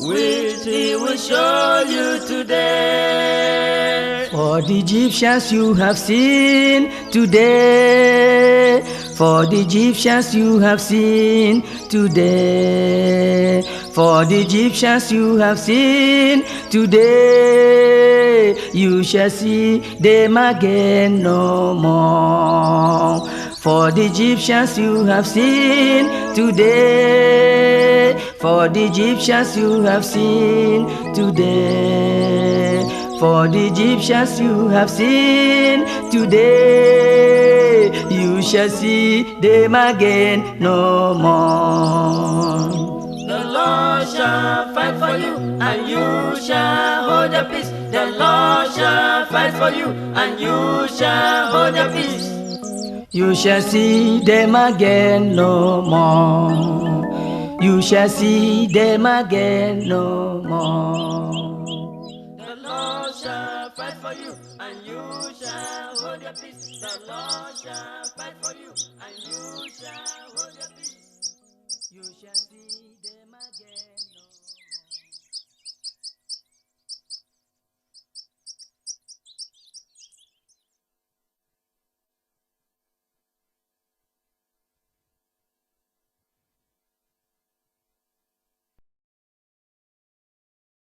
which He will show you today. For the Egyptians you have seen today. For the Egyptians you have seen today. For the Egyptians you have seen today. You shall see them again no more. For the Egyptians you have seen today. For the Egyptians you have seen today. For the Egyptians you have seen today. You shall see them again no more. The Lord shall fight for you, and you shall hold your peace. The Lord shall fight for you, and you shall hold your peace. You shall see them again no more. You shall see them again no more. The Lord shall fight for you, and you shall hold your peace. The Lord shall fight for you, and you shall hold your peace. You shall see them